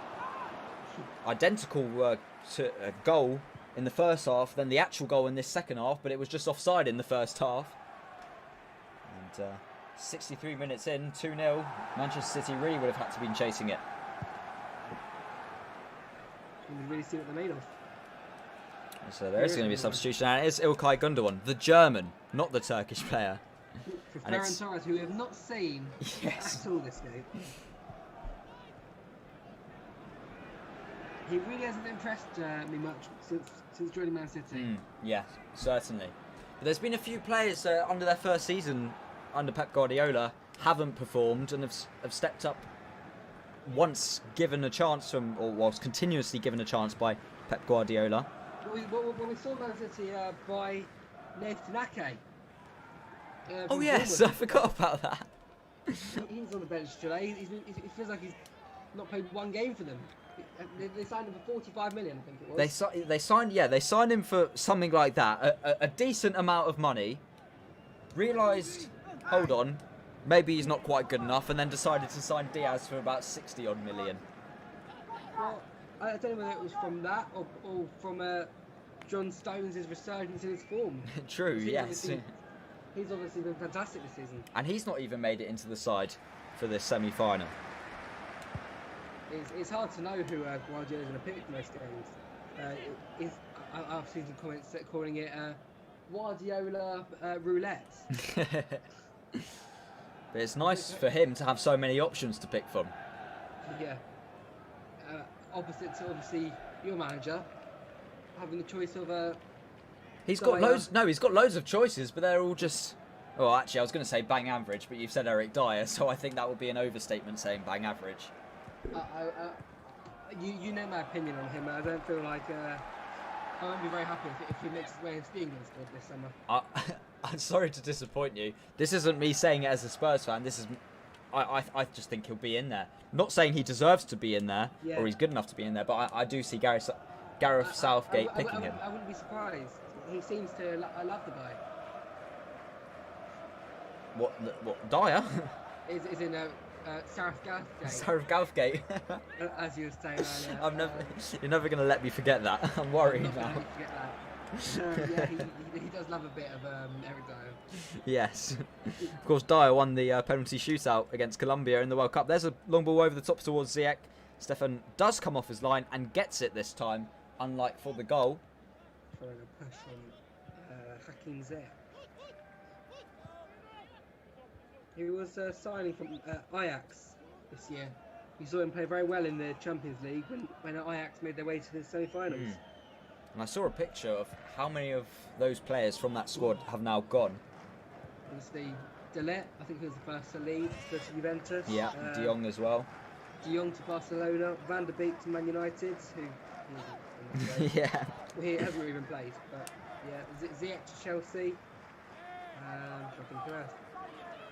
Identical to a goal in the first half, then the actual goal in this second half, but it was just offside in the first half. And 63 minutes in, 2-0. Manchester City really would have had to been chasing it. You can really see what they're made of. So there is going to be a substitution, and it is İlkay Gundogan, the German, not the Turkish player. For Ferran Torres, who we have not seen at all this game. He really hasn't impressed me much since joining Man City. Yeah, certainly. But there's been a few players under their first season under Pep Guardiola haven't performed and have stepped up once given a chance or was continuously given a chance by Pep Guardiola. Well, we saw Man City by Nathan Ake. Oh yes, I forgot about that. He's on the bench today. He feels like he's not played one game for them. They signed him for 45 million, I think it was. They signed him for something like that, a decent amount of money. Realised, hold on, maybe he's not quite good enough, and then decided to sign Diaz for about 60 odd million. Well, I don't know whether it was from that or from John Stones' resurgence in his form. True, yes. He's obviously been fantastic this season. And he's not even made it into the side for this semi-final. It's hard to know who Guardiola's going to pick most games. I've seen some comments calling it Guardiola roulette. But it's nice for him to have so many options to pick from. Yeah. Opposite to obviously your manager having the choice of He's got loads. No, he's got loads of choices, but they're all just. Well, actually, I was going to say bang average, but you've said Eric Dyer, so I think that would be an overstatement saying bang average. You know my opinion on him. I don't feel like I won't be very happy if he makes his way into the England squad this summer. I'm sorry to disappoint you. This isn't me saying it as a Spurs fan. This is. I just think he'll be in there. Not saying he deserves to be in there or he's good enough to be in there, but I do see Gareth Southgate picking him. I wouldn't be surprised. He seems to love the guy. What? Dyer? Is in Saraf Gouthgate, Sarah Gouthgate. as you were saying earlier. You're never going to let me forget that. I'm worried Not gonna now. forget that. Yeah, he does love a bit of Eric Dyer. Yes. Of course, Dyer won the penalty shootout against Colombia in the World Cup. There's a long ball over the top towards Ziyech. Stefan does come off his line and gets it this time, unlike for the goal. Throwing a push on Hakim Ziyech. He was signing from Ajax this year. We saw him play very well in the Champions League when Ajax made their way to the semi-finals. And I saw a picture of how many of those players from that squad have now gone. Obviously, Delet, I think he was the first to leave to Juventus. Yeah, De Jong as well. De Jong to Barcelona, Van der Beek to Man United, who Yeah. well, he hasn't even played, but yeah, Ziyech to Chelsea.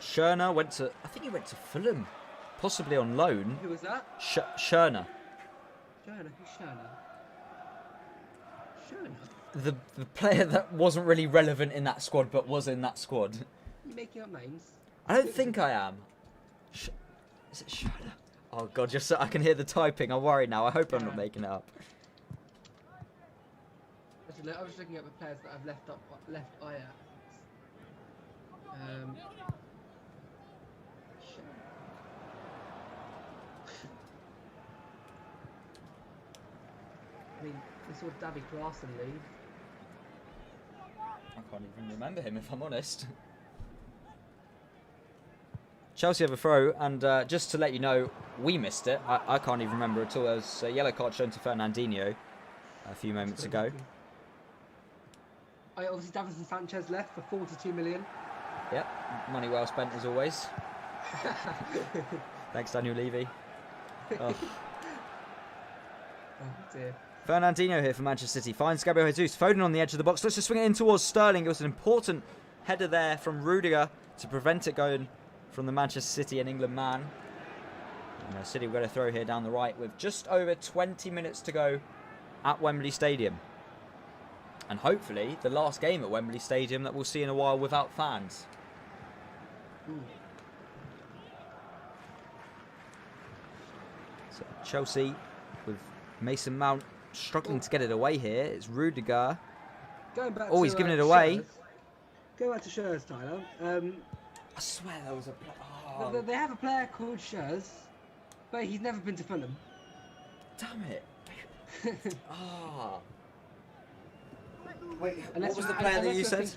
Schürrle went to, I think he went to Fulham, possibly on loan. Who was that? Schürrle. Schürrle. Who's Schürrle? Schürrle? The player that wasn't really relevant in that squad, but was in that squad. You making up names? I don't think I am. Is it Schürrle? Oh God, just so I can hear the typing. I'm worried now. I hope I'm not making it up. Actually, I was looking at the players that I've left Ajax. I mean, we saw David Klaassen leave. I can't even remember him, if I'm honest. Chelsea have a throw, and just to let you know, we missed it. I can't even remember at all. There was a yellow card shown to Fernandinho a few moments ago. Obviously, Davinson Sanchez left for 42 million. Yep, money well spent as always. Thanks, Daniel Levy. Oh. Oh dear. Fernandinho here for Manchester City. Finds Gabriel Jesus. Foden on the edge of the box. Let's just swing it in towards Sterling. It was an important header there from Rudiger to prevent it going from the Manchester City and England man. And City will get a throw here down the right with just over 20 minutes to go at Wembley Stadium. And hopefully the last game at Wembley Stadium that we'll see in a while without fans. So Chelsea with Mason Mount struggling to get it away here. It's Rudiger. Going back Oh, to, he's giving it away. Go back to Schürrle's, Tyler. I swear there was a... Oh, They have a player called Schürrle, but he's never been to Fulham. damn it. Ah. Wait, Unless what was you- the player that unless you you're said?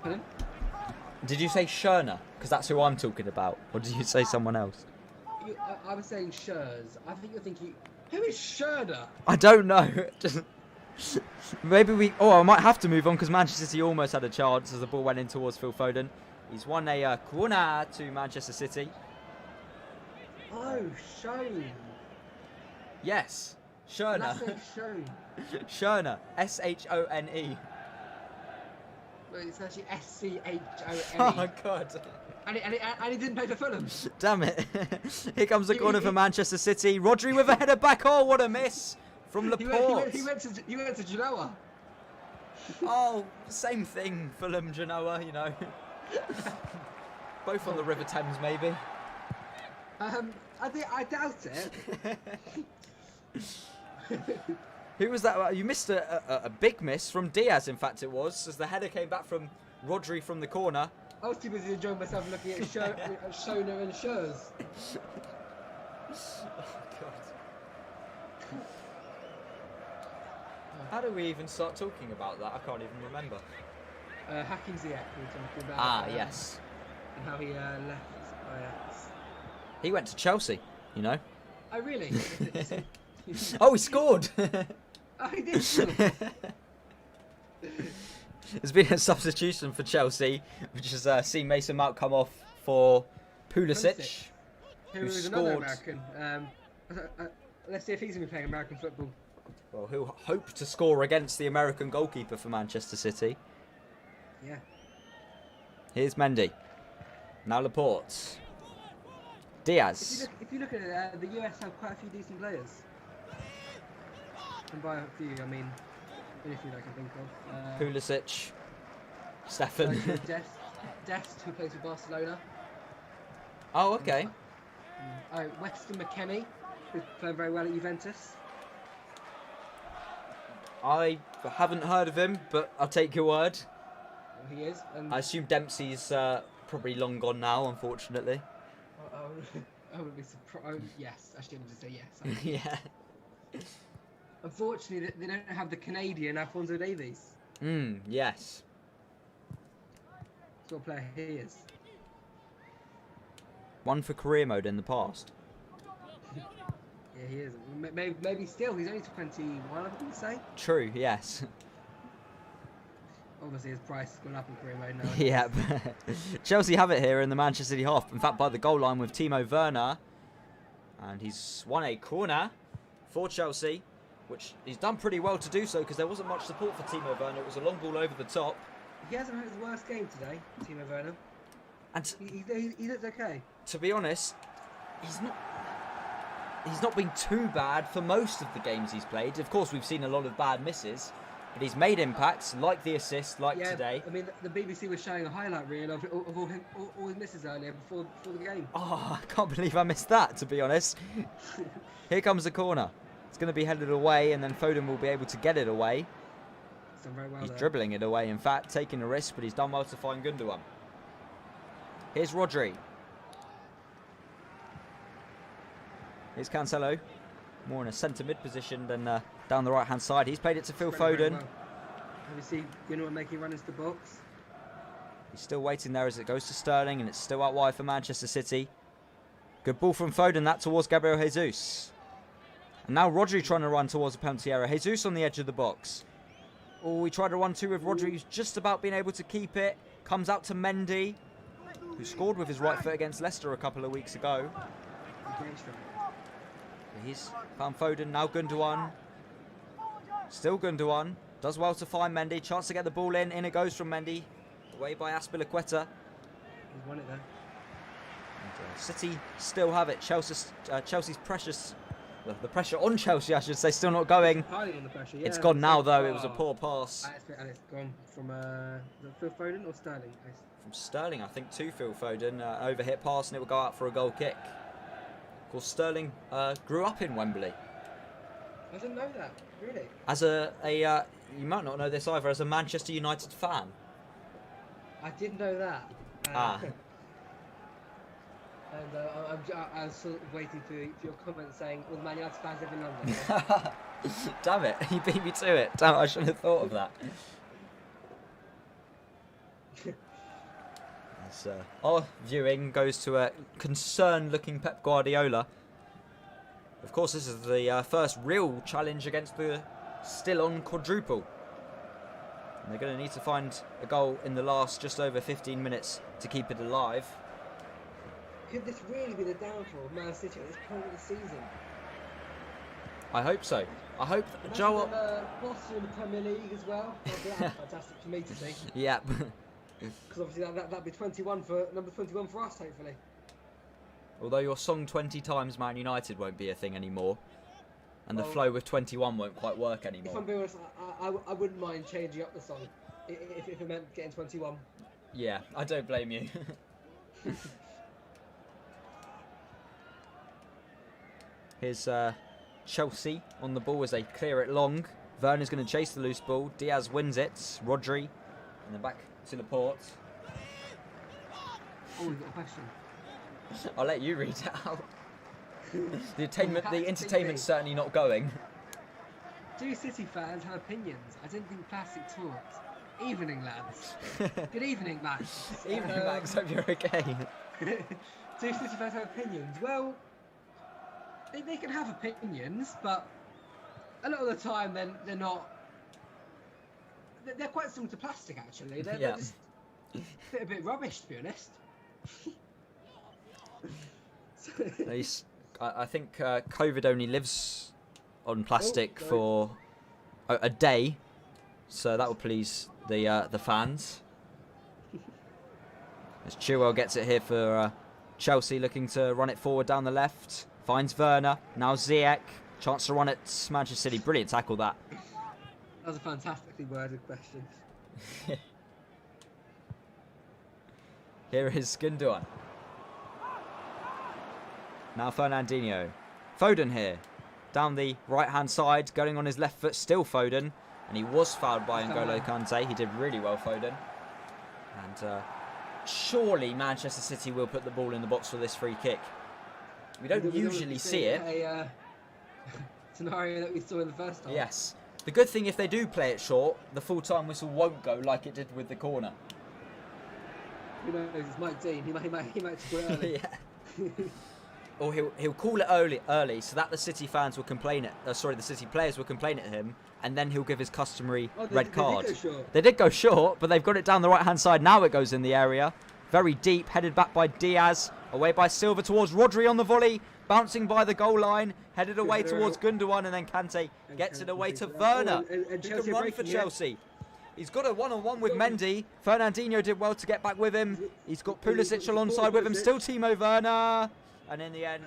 Pardon? Did you say Schürrle? Because that's who I'm talking about. Or did you say someone else? I was saying Schürrle. I think you're thinking, who is Schürrle? I don't know. Just maybe we... Oh, I might have to move on because Manchester City almost had a chance as the ball went in towards Phil Foden. He's won a corner to Manchester City. Oh, Schoen. Yes. And I Schürrle. said Schoen. Schürrle. S-H-O-N-E. Well, it's actually S-C-H-O-N-E. Oh, God. And he didn't play for Fulham. Damn it. Here comes the corner for Manchester City. Rodri with a header back. Oh, what a miss from Laporte. He went to Genoa. Oh, same thing. Fulham, Genoa, you know. Both on the River Thames, maybe. I doubt it. Who was that? You missed a big miss from Diaz, in fact it was, as the header came back from Rodri from the corner. I was too busy enjoying myself looking at Schoner and Schürrle. How do we even start talking about that? I can't even remember. Hakim Ziyech, we were talking about. Yes. And how he left Ajax. He went to Chelsea, you know. Oh, really? Oh, he scored! Oh, he did. There's been a substitution for Chelsea, which has seen Mason Mount come off for Pulisic. Who was another American. Let's see if he's going to be playing American football. Well, who hoped to score against the American goalkeeper for Manchester City. Yeah. Here's Mendy. Now Laporte. Diaz. If you look at it, the US have quite a few decent players. And by a few, I mean, very few that I can think of. Pulisic. Stefan. Sergio Dest. Dest, who plays for Barcelona. Oh, okay. Oh, Weston McKennie, who's playing very well at Juventus. I haven't heard of him, but I'll take your word. He is. And I assume Dempsey's probably long gone now, unfortunately. I would be surprised. Yes, I shouldn't just say yes. Yeah. Unfortunately, they don't have the Canadian Alphonso Davies. Yes. That's what player he is. One for career mode in the past. Yeah, he is. Maybe still. He's only 21, I would say. True, yes. Obviously, his price has gone up in career mode now. Yeah. Chelsea have it here in the Manchester City half. In fact, by the goal line with Timo Werner. And he's won a corner for Chelsea, which he's done pretty well to do so because there wasn't much support for Timo Werner. It was a long ball over the top. He hasn't had his worst game today, Timo Werner. And He looks okay. to be honest, he's not been too bad for most of the games he's played. Of course, we've seen a lot of bad misses, but he's made impacts, like the assist, like today. I mean, the BBC was showing a highlight reel of all his misses earlier before the game. Oh, I can't believe I missed that, to be honest. Here comes the corner. It's going to be headed away, and then Foden will be able to get it away. He's done very well He's there. dribbling it away, in fact, taking a risk, but he's done well to find Gundogan. Here's Rodri. Here's Cancelo. More in a centre mid position than down the right-hand side. He's played it to Phil Very, very Foden. well. Have you seen Gundogan making run into the box? He's still waiting there as it goes to Sterling, and it's still out wide for Manchester City. Good ball from Foden, that towards Gabriel Jesus. And now Rodri trying to run towards a penalty area. Jesus on the edge of the box. Oh, we tried to run two with Rodri, who's just about being able to keep it. Comes out to Mendy, who scored with his right foot against Leicester a couple of weeks ago. Great strike. He's found Foden, now Gundogan. Still Gundogan. Does well to find Mendy. Chance to get the ball in. In it goes from Mendy. Away by Aspilicueta. He's won it there. And, City still have it. Chelsea's precious... Well, the pressure on Chelsea, I should say, still not going. Piling on the pressure, yeah. It's gone now, though. It was a poor pass. And it's gone from Phil Foden or Sterling? From Sterling, I think, to Phil Foden. Overhit pass, and it will go out for a goal kick. Of course, Sterling grew up in Wembley. I didn't know that, really. As you might not know this either, as a Manchester United fan. I didn't know that. And I was sort of waiting for your comment saying all the Man United fans live in London. Damn it, you beat me to it. Damn it, I should have thought of that. Our viewing goes to a concerned-looking Pep Guardiola. Of course, this is the first real challenge against the still-on quadruple. And they're going to need to find a goal in the last just over 15 minutes to keep it alive. Could this really be the downfall of Man City at this point of the season? I hope so. I hope that Joel... Boston in the Premier League as well. That'd be fantastic for me to see. Yeah. Because obviously that'd be number 21 for us, hopefully. Although your song 20 times Man United won't be a thing anymore. And the flow with 21 won't quite work anymore. If I'm being honest, I wouldn't mind changing up the song if it meant getting 21. Yeah, I don't blame you. Here's Chelsea on the ball as they clear it long. Werner's going to chase the loose ball. Diaz wins it. Rodri. And then back to Laporte. Oh, we've got a question. I'll let you read it out. The entertainment's certainly not going. Do City fans have opinions? I didn't think plastic talks. Evening, lads. Good evening, Max. Evening, Max. Hope you're okay. Do City fans have opinions? Well, they can have opinions, but a lot of the time they're not. They're quite similar to plastic, actually. They're just a bit rubbish, to be honest. I think COVID only lives on plastic for a day, so that will please the fans. As Chilwell gets it here for Chelsea, looking to run it forward down the left. Finds Werner. Now Ziyech. Chance to run at Manchester City. Brilliant tackle that. That was a fantastically worded question. Here is Gundogan. Now Fernandinho. Foden here. Down the right-hand side, going on his left foot, still Foden. And he was fouled by N'Golo Kante. He did really well, Foden. And surely Manchester City will put the ball in the box for this free kick. We don't usually see it. A scenario that we saw in the first half. Yes. The good thing, if they do play it short, the full-time whistle won't go like it did with the corner. Who knows? It's Mike Dean. He might score it early. Yeah. Or he'll call it early, so that the City fans will complain at. The City players will complain at him, and then he'll give his customary red card. They did go short, but they've got it down the right-hand side. Now it goes in the area, very deep, headed back by Diaz, away by Silva towards Rodri on the volley, bouncing by the goal line, headed away towards Gundogan, and then Kante gets it away to Werner. And Who Chelsea can run for Chelsea? He's got a one-on-one with Mendy. Fernandinho did well to get back with him. He's got Pulisic alongside with him. Still Timo Werner. And in the end...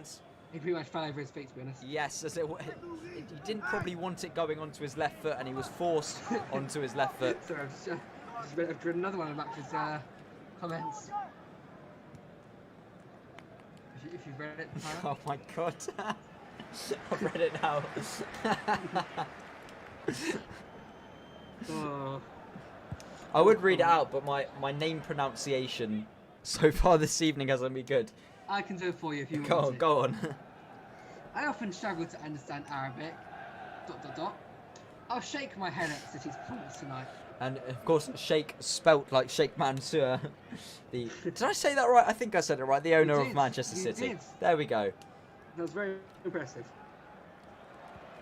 He pretty much fell over his feet, to be honest. Yes, he didn't probably want it going onto his left foot, and he was forced onto his left foot. Sorry, I've just read another one of Max's comments. If you've read it, Oh my god. I've read it now. Oh. I would read it out, but my name pronunciation so far this evening hasn't been good. I can do it for you if you want to. Go on. I often struggle to understand Arabic. ... I'll shake my head at City's performance tonight. And of course, Sheikh spelt like Sheikh Mansour. Did I say that right? I think I said it right. The owner of Manchester City. Did. There we go. That was very impressive.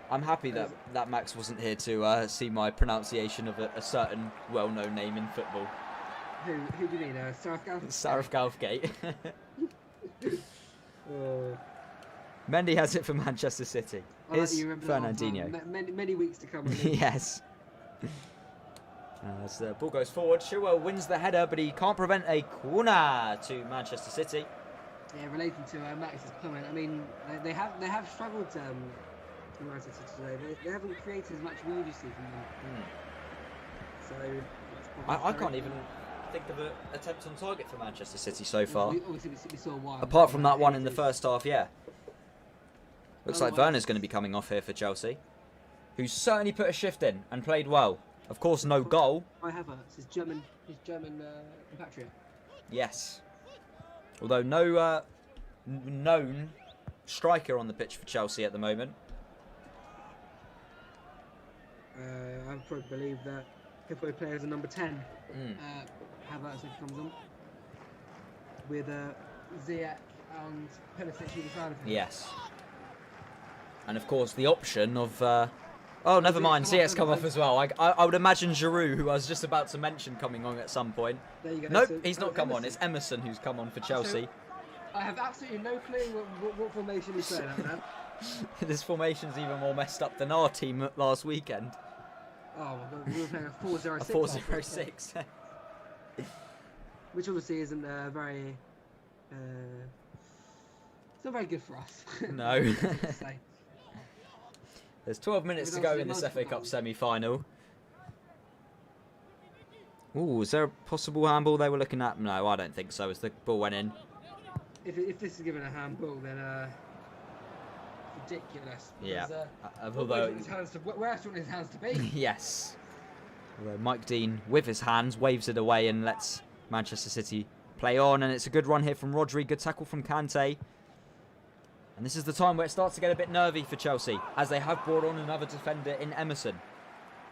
I'm happy that Max wasn't here to see my pronunciation of a certain well-known name in football. Who do you mean? Saraf Saraf Southgate. Mendy has it for Manchester City. Here's Fernandinho. Many weeks to come. Yes. As the ball goes forward, Chilwell wins the header, but he can't prevent a corner to Manchester City. Yeah, relating to Max's comment, I mean, they have struggled in Manchester City today. They haven't created as much as we usually see from them. So I can't even think of an attempt on target for Manchester City so far. We saw one. Apart from that one in the first half, yeah. Looks like Werner's going to be coming off here for Chelsea, who's certainly put a shift in and played well. Of course, no goal. I have his German compatriot. Yes. Although no known striker on the pitch for Chelsea at the moment. I probably believe that he'll probably play as a number 10. Havertz comes on with Ziyech and Pulisic either side of him. Yes. And of course the option of oh, never mind. Ziyech's come off as well. I would imagine Giroud, who I was just about to mention, coming on at some point. There you go. Nope, So, he's not come on. Emerson. It's Emerson who's come on for Chelsea. I have absolutely no clue what formation he's playing at, man. This formation's even more messed up than our team last weekend. Oh my god, we were playing a 4-0-6. A 4-0-6. Which obviously isn't very... it's not very good for us. No. to say. There's 12 minutes to go in this FA Cup semi-final. Ooh, is there a possible handball they were looking at? No, I don't think so, as the ball went in. If this is given a handball, then ridiculous. Yeah. Although where else do you want his hands to be? Yes. Although Mike Dean, with his hands, waves it away and lets Manchester City play on. And it's a good run here from Rodri. Good tackle from Kante. And this is the time where it starts to get a bit nervy for Chelsea, as they have brought on another defender in Emerson.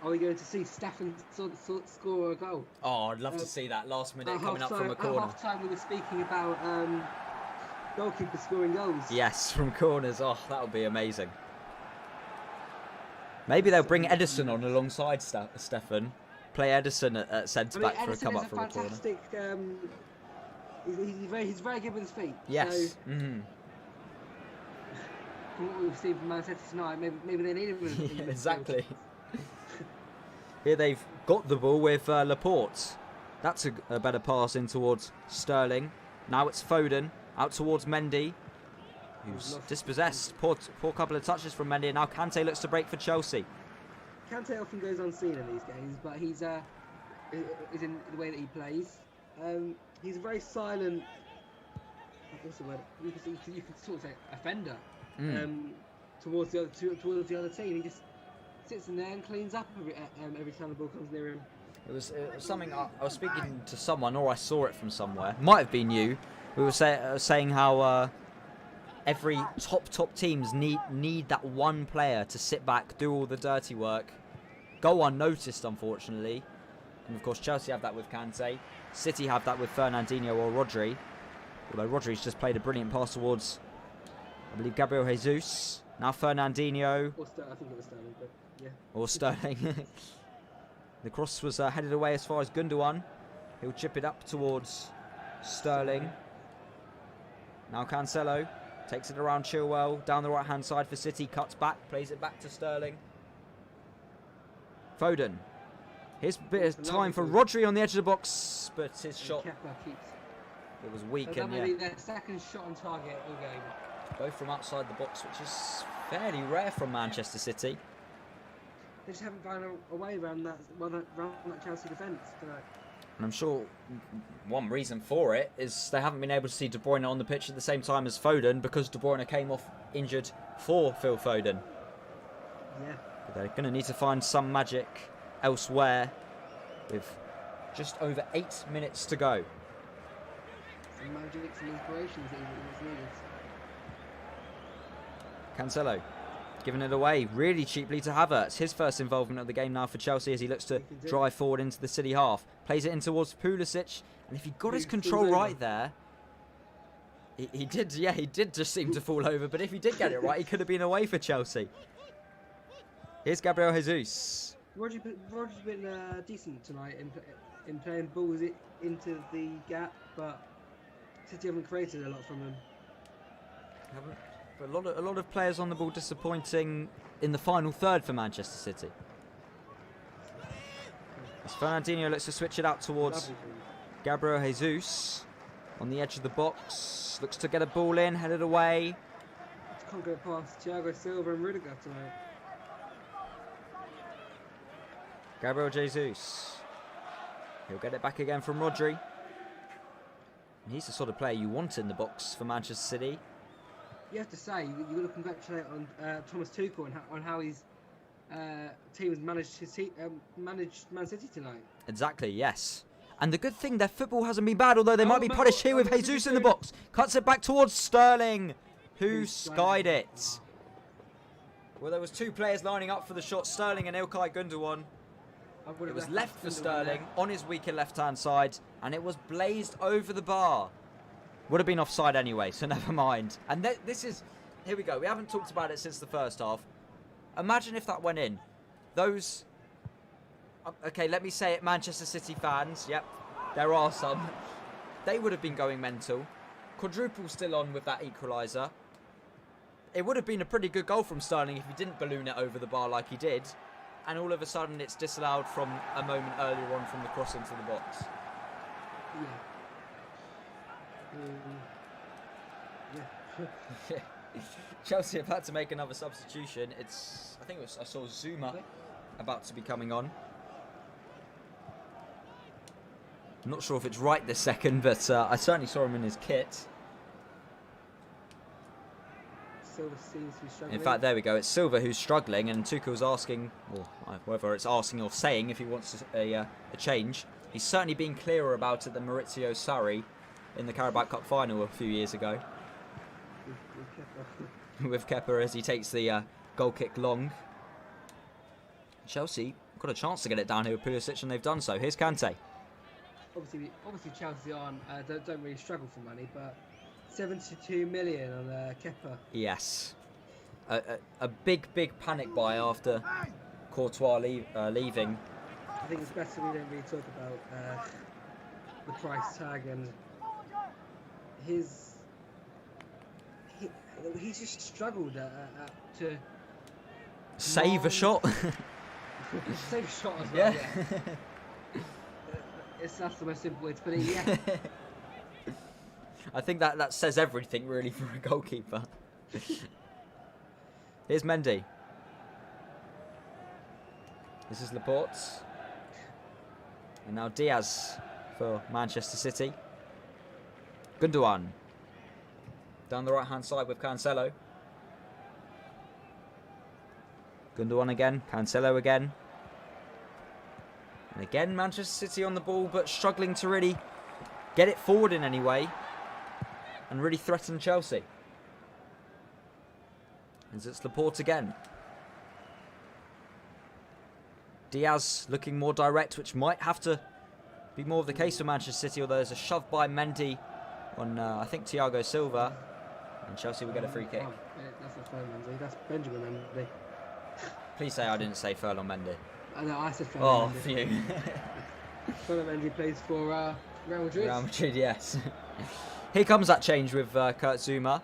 Are we going to see Stefan score a goal? Oh, I'd love to see that last minute coming up from a corner. At half-time we were speaking about goalkeepers scoring goals. Yes, from corners. Oh, that would be amazing. Maybe they'll bring Edison on alongside Stefan. Play Edison at centre-back for a come-up from a corner. He's very good with his feet. Yes. So, from what we've seen from Man City tonight, maybe they need him. Yeah, exactly. Here they've got the ball with Laporte. That's a better pass in towards Sterling. Now it's Foden out towards Mendy, who's dispossessed. Poor couple of touches from Mendy, and now Kante looks to break for Chelsea. Kante often goes unseen in these games, but he's in the way that he plays. he's a very silent. What's the word? You could sort of say offender. Towards the other team, he just sits in there and cleans up every time the ball comes near him. It was something I was speaking to someone, or I saw it from somewhere. Might have been you. We were saying how every top teams need that one player to sit back, do all the dirty work, go unnoticed, unfortunately. And of course, Chelsea have that with Kante. City have that with Fernandinho or Rodri. Although Rodri's just played a brilliant pass towards, I believe, Gabriel Jesus. Now Fernandinho. Or I think it was Sterling, but yeah. Or Sterling. The cross was headed away as far as Gundogan. He'll chip it up towards Sterling. Now Cancelo takes it around Chilwell. Down the right-hand side for City. Cuts back. Plays it back to Sterling. Foden. Here's a bit of time for Rodri on the edge of the box. But his shot, it was weak. So And that'll be their second shot on target all game. both from outside the box, which is fairly rare from Manchester City. They just haven't found a way around that Chelsea defence tonight. And I'm sure one reason for it is they haven't been able to see De Bruyne on the pitch at the same time as Foden, because De Bruyne came off injured for Phil Foden. Yeah. But they're going to need to find some magic elsewhere with just over 8 minutes to go. Some magic, some inspirations that was needed. Cancelo giving it away really cheaply to Havertz. His first involvement of the game now for Chelsea as he looks to drive forward into the City half. Plays it in towards Pulisic, and if he got his control right there, he did just seem to fall over, but if he did get it right, he could have been away for Chelsea. Here's Gabriel Jesus. Roger's been decent tonight in playing balls into the gap, but City haven't created a lot from him. But a lot of players on the ball disappointing in the final third for Manchester City. As Fernandinho looks to switch it out towards Gabriel Jesus on the edge of the box. Looks to get a ball in, headed away. Can't go past Thiago Silva and Rudiger tonight. Gabriel Jesus. He'll get it back again from Rodri. And he's the sort of player you want in the box for Manchester City. You have to say, you've got to congratulate on Thomas Tuchel on how his team has managed Man City tonight. Exactly, yes. And the good thing, their football hasn't been bad, although they might be punished here with Jesus in the box. Cuts it back towards Sterling, who skied it. Well, there was two players lining up for the shot, Sterling and Ilkay Gundogan. It was left for Sterling on his weaker left-hand side, and it was blazed over the bar. Would have been offside anyway, so never mind. And this is... Here we go. We haven't talked about it since the first half. Imagine if that went in. Those... Okay, let me say it, Manchester City fans. Yep, there are some. They would have been going mental. Quadruple still on with that equaliser. It would have been a pretty good goal from Sterling if he didn't balloon it over the bar like he did. And all of a sudden it's disallowed from a moment earlier on from the cross into the box. Yeah. Chelsea have had to make another substitution. I saw Zuma about to be coming on. I'm not sure if it's right this second, but I certainly saw him in his kit. Silva seems to be struggling. In fact, there we go. It's Silva who's struggling, and Tuchel's asking, or whether it's asking or saying, if he wants a change. He's certainly been clearer about it than Maurizio Sarri in the Carabao Cup final a few years ago. With Kepa as he takes the goal kick long. Chelsea got a chance to get it down here with Pulisic, and they've done so. Here's Kante. Obviously Chelsea don't really struggle for money, but 72 million on Kepa. Yes. A big panic buy after Courtois leaving. I think it's better we don't really talk about the price tag and he's just struggled to save a shot. Save a shot as well. Yeah. That's the most simple way to put it. Yeah. I think that says everything really for a goalkeeper. Here's Mendy. This is Laporte. And now Diaz for Manchester City. Gundogan. Down the right-hand side with Cancelo. Gundogan again. Cancelo again. And again, Manchester City on the ball, but struggling to really get it forward in any way. And really threaten Chelsea. As it's Laporte again. Diaz looking more direct, which might have to be more of the case for Manchester City, although there's a shove by Mendy on, I think, Thiago Silva. And Chelsea will get a free kick. That's not Mendy, that's Benjamin Mendy. Please say I didn't say Furlong Mendy. No, I said Mendy. Oh, phew. Mendy plays for Real Madrid. Real Madrid, yes. Here comes that change with Kurt Zouma.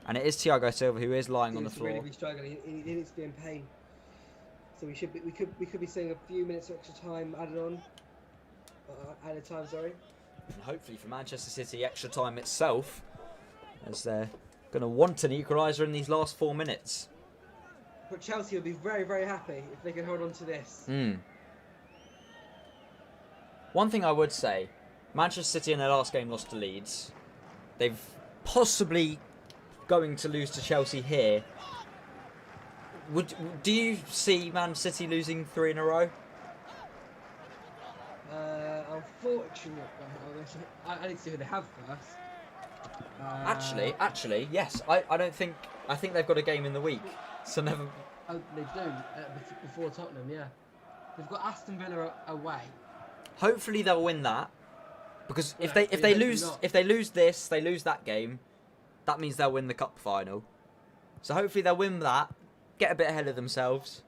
And it is Thiago Silva who is lying on the floor. Really be struggling. He needs to be in pain. So we could be seeing a few minutes of extra time added on. Added time, sorry. And hopefully for Manchester City, extra time itself, as they're going to want an equaliser in these last 4 minutes. But Chelsea will be very, very happy if they can hold on to this. One thing I would say, Manchester City in their last game lost to Leeds. They've possibly going to lose to Chelsea here. Do you see Man City losing 3 in a row? Unfortunately, I need to see who they have first. Actually, yes. I don't think. I think they've got a game in the week, so never. Oh, they do before Tottenham, yeah. They've got Aston Villa away. Hopefully they'll win that, because if they lose this, they lose that game. That means they'll win the cup final. So hopefully they'll win that, get a bit ahead of themselves,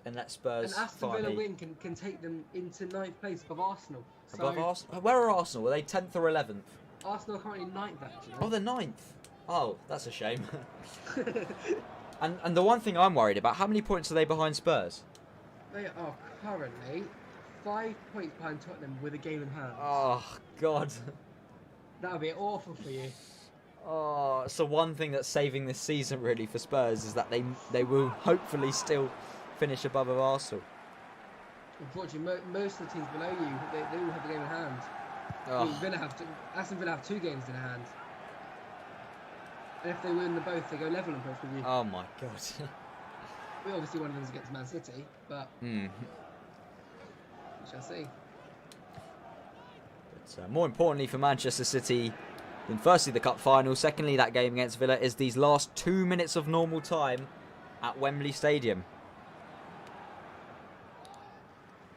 and let Spurs. And Aston Villa win can take them into 9th place above Arsenal. Above Arsenal? Where are Arsenal? Are they 10th or 11th? Arsenal are currently 9th, actually. Oh, they're 9th. Oh, that's a shame. and the one thing I'm worried about, how many points are they behind Spurs? They are currently 5 points behind Tottenham with a game in hand. Oh, God. That would be awful for you. Oh, so one thing that's saving this season really for Spurs is that they will hopefully still finish above Arsenal. Unfortunately, most of the teams below you, they all have a game in hand. Oh. Aston Villa have 2 games in hand. And if they win them both, they go level on both with you. Oh my God. We obviously one of them is against Man City, but we shall see. But more importantly for Manchester City than firstly the cup final, secondly that game against Villa, is these last 2 minutes of normal time at Wembley Stadium.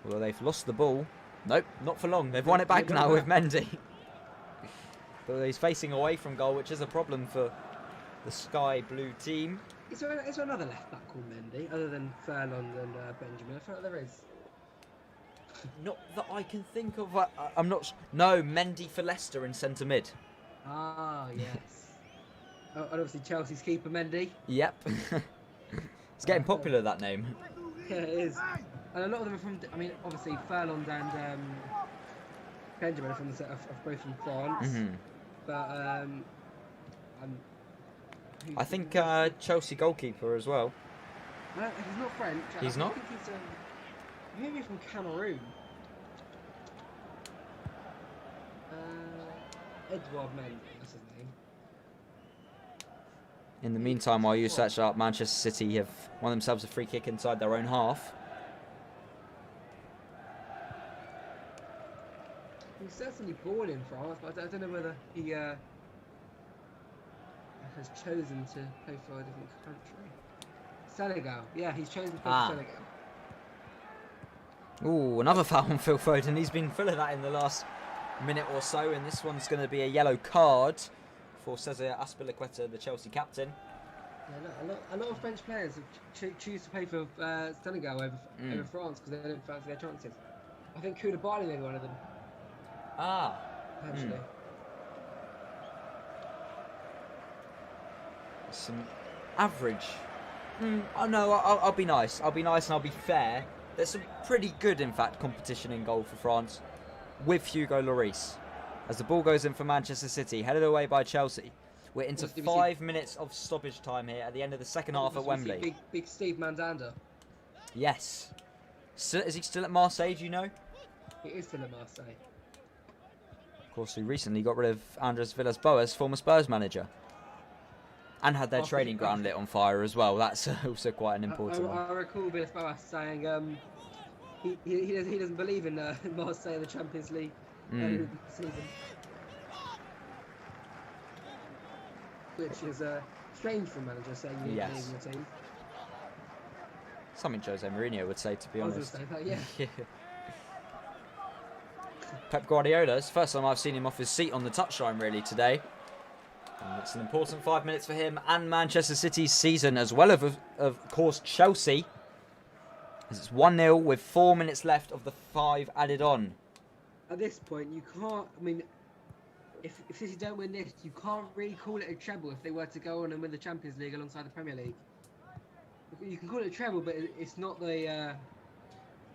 Well, they've lost the ball. Nope, not for long. They've won it back now with Mendy. But he's facing away from goal, which is a problem for the Sky Blue team. Is there another left back called Mendy, other than Furlong and Benjamin? I feel like there is. Not that I can think of. I'm not. No, Mendy for Leicester in centre mid. Ah, yes. And obviously Chelsea's keeper Mendy. Yep. It's getting popular, that name. Yeah, it is. And a lot of them are from. I mean, obviously Furlong and Benjamin are both from France. But I think Chelsea goalkeeper as well. he's not French. He's not? I think he's maybe from Cameroon. Edouard Mendy, that's his name. In the meantime, while you search up, Manchester City have won themselves a free kick inside their own half. He's certainly born in France, but I don't know whether he has chosen to play for a different country. Senegal. Yeah, he's chosen to play for Senegal. Ooh, another foul on Phil Foden. He's been full of that in the last minute or so, and this one's going to be a yellow card for Cesar Azpilicueta, the Chelsea captain. Yeah, a lot of French players choose to play for Senegal over France because they don't fancy their chances. I think Koulibaly may be one of them. Potentially. Some average. Oh no, I'll be nice. I'll be nice and I'll be fair. There's some pretty good, in fact, competition in goal for France with Hugo Lloris. As the ball goes in for Manchester City, headed away by Chelsea. We're into 5 minutes of stoppage time here at the end of the second half at Wembley. Big Steve Mandanda. Is he still at Marseille, do you know? He is still at Marseille. Of course, who recently got rid of Andres Villas-Boas, former Spurs manager. And had their training ground lit on fire as well. That's also quite an important one. I recall Villas-Boas saying he doesn't believe in Marseille in the Champions League earlier in the season. Which is strange for a manager saying you don't believe in your team. Something Jose Mourinho would say, to be honest. I was going to say that, yeah. Pep Guardiola, it's the first time I've seen him off his seat on the touchline really today. And it's an important 5 minutes for him and Manchester City's season, as well as, of course, Chelsea. As it's 1-0 with 4 minutes left of the 5 added on. At this point, you can't. I mean, if City don't win this, you can't really call it a treble if they were to go on and win the Champions League alongside the Premier League. You can call it a treble, but it's not the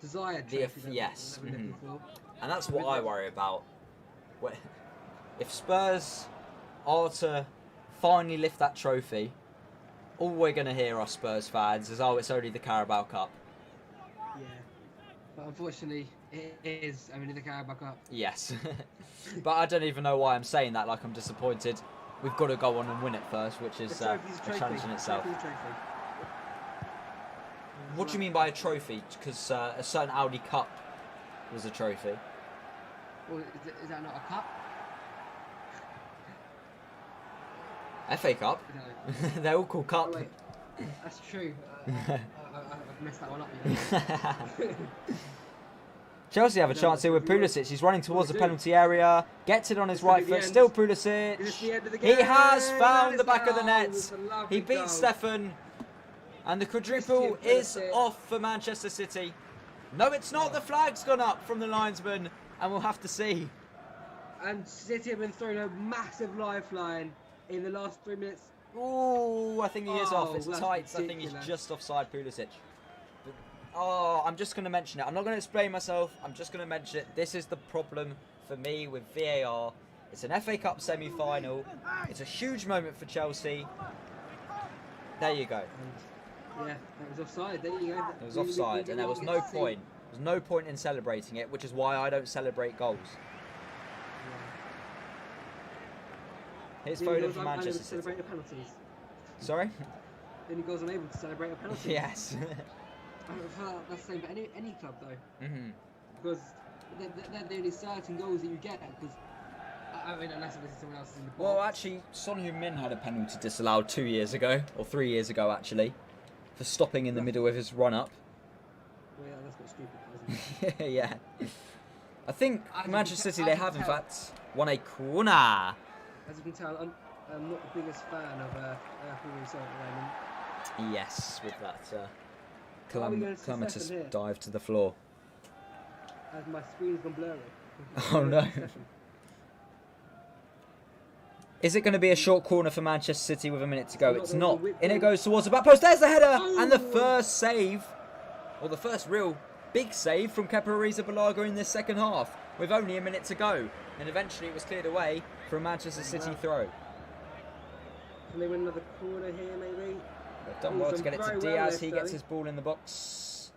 desired trophy. Yes. And that's what I worry about. If Spurs are to finally lift that trophy, all we're going to hear, us Spurs fans, is, oh, it's only the Carabao Cup. Yeah. But unfortunately, it is only the Carabao Cup. Yes. But I don't even know why I'm saying that, like I'm disappointed. We've got to go on and win it first, which is a challenge in itself. What do you mean by a trophy? Because a certain Audi Cup was a trophy. Well, is that not a cup? FA Cup? No. They're all called Cup. Oh, wait. That's true. I've messed that one up. Chelsea have a chance here with Pulisic. He's running towards the penalty area. Gets it on his right foot. Still Pulisic. He has found the back of the net. He beats Stefan. And the quadruple is off for Manchester City. No, it's not. The flag's gone up from the linesman. And we'll have to see. And City have been thrown a massive lifeline in the last 3 minutes. Ooh, I think he is off. It's that's tight. I think he's ridiculous. just offside, Pulisic. Oh, I'm just going to mention it. I'm not going to explain myself. I'm just going to mention it. This is the problem for me with VAR. It's an FA Cup semi-final. It's a huge moment for Chelsea. There you go. Yeah, it was offside. There you go. It was offside, and there was no point. There was no point in celebrating it, which is why I don't celebrate goals. Here's Foden for Manchester City. Celebrate the penalties. Sorry? Then he goes unable to celebrate a penalty. Yes. I feel like that's the same for any club though. Mm-hmm. Because they're the only certain goals that you get. Because I mean, unless it's someone else in the box. Well, actually, Son Heung-min had a penalty disallowed 2 years ago, or 3 years ago actually, for stopping in the middle of his run-up. Well, yeah, that's quite stupid, isn't it? Yeah. I think Manchester City, they have in fact won a corner. As you can tell, I'm not the biggest fan of who we saw at the moment. Yes, with that Are we going to calamitous Stefan here? dive to the floor. As my screen's gone blurry. Oh no. Is it going to be a short corner for Manchester City with a minute to go? It's not. In it goes towards the back post. There's the header! And the first save, or the first real big save from Kepa Arrizabalaga in this second half, with only a minute to go. And eventually it was cleared away for a Manchester City throw. Can they win another corner here, maybe? They've done well to get it to Very Diaz. well He there, gets his ball in the box.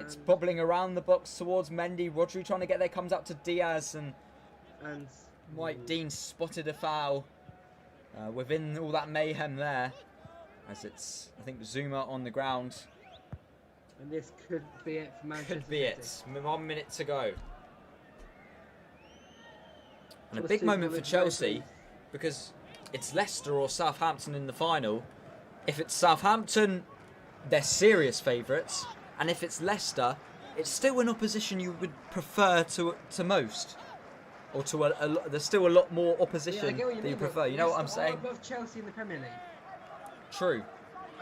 It's And- bobbling around the box towards Mendy. Rodri trying to get there, comes up to Diaz, and and Mike Dean spotted a foul within all that mayhem there. As it's, I think, Zuma on the ground. And this could be it for Manchester Could be City. it. 1 minute to go. And a Chelsea big moment will for look very Chelsea, pleased. because it's Leicester or Southampton in the final. If it's Southampton, they're serious favourites. And if it's Leicester, it's still an opposition you would prefer to most. Or to there's still a lot more Yeah, I opposition get what you that mean, you but prefer. You know what I'm Leicester are saying? above Chelsea in the Premier League. True.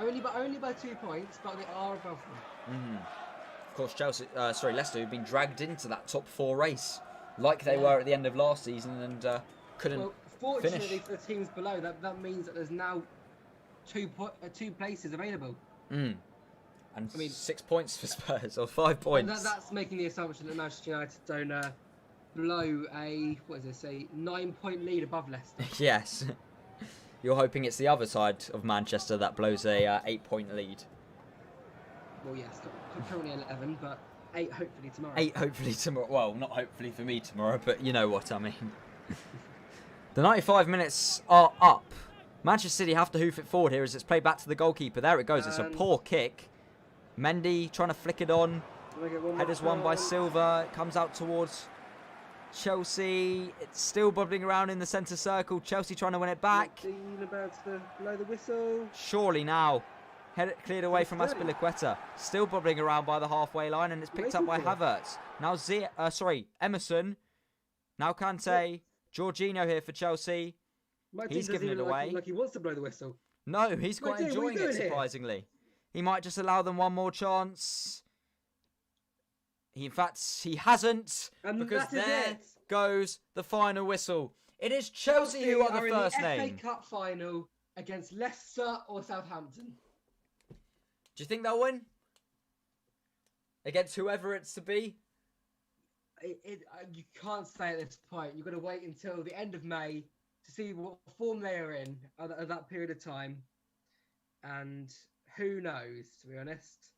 Only by 2 points, but they are above them. Of course, Leicester have been dragged into that top 4 race, like they were at the end of last season, and couldn't Well, fortunately finish. for the teams below, that means that there's now two places available. And I mean- 6 points for Spurs, or 5 And points. that's making the assumption that Manchester United don't blow a 9-point lead above Leicester. Yes. You're hoping it's the other side of Manchester that blows a 8-point lead. Well, yes, currently 11, but 8 hopefully tomorrow. 8 hopefully tomorrow. Well, not hopefully for me tomorrow, but you know what I mean. The 95 minutes are up. Manchester City have to hoof it forward here as it's played back to the goalkeeper. There it goes. It's a poor kick. Mendy trying to flick it on. Headers won by Silva. It comes out towards Chelsea. It's still bubbling around in the centre circle. Chelsea trying to win it back. About to blow the whistle. Surely now. Head it cleared away from Azpilicueta. Still bubbling around by the halfway line, and it's picked up by Havertz. Now Emerson. Now Kante. Jorginho here for Chelsea. He's giving it away. Like he wants to blow the whistle. No, he's quite enjoying it, surprisingly. He might just allow them one more chance. In fact, he hasn't. Because there goes the final whistle. It is Chelsea who are the first name. FA Cup final against Leicester or Southampton. Do you think they'll win? Against whoever it's to be? You can't say at this point. You've got to wait until the end of May to see what form they are in at that period of time. And who knows, to be honest.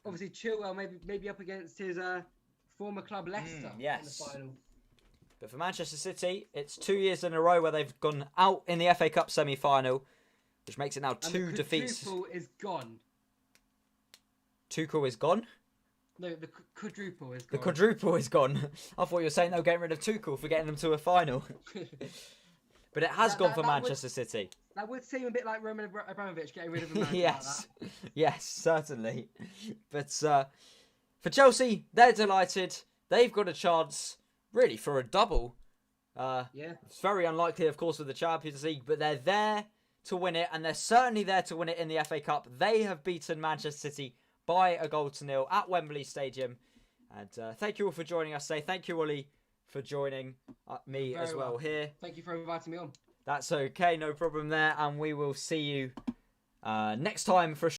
Obviously, Chilwell maybe up against his former club Leicester in the final. But for Manchester City, it's 2 years in a row where they've gone out in the FA Cup semi-final, which makes it now 2 defeats. The quadruple is gone. Tuchel is gone? No, the quadruple is gone. The quadruple is gone. I thought you were saying they were getting rid of Tuchel for getting them to a final. But it has gone for Manchester City. That would seem a bit like Roman Abramovich getting rid of a man. Yes, like that. Yes, certainly. But for Chelsea, they're delighted. They've got a chance, really, for a double. It's very unlikely, of course, with the Champions League, but they're there to win it, and they're certainly there to win it in the FA Cup. They have beaten Manchester City by 1-0 at Wembley Stadium. And thank you all for joining us today. Thank you, Ollie, for joining me as well here. Thank you for inviting me on. That's okay, no problem there. And we will see you next time for a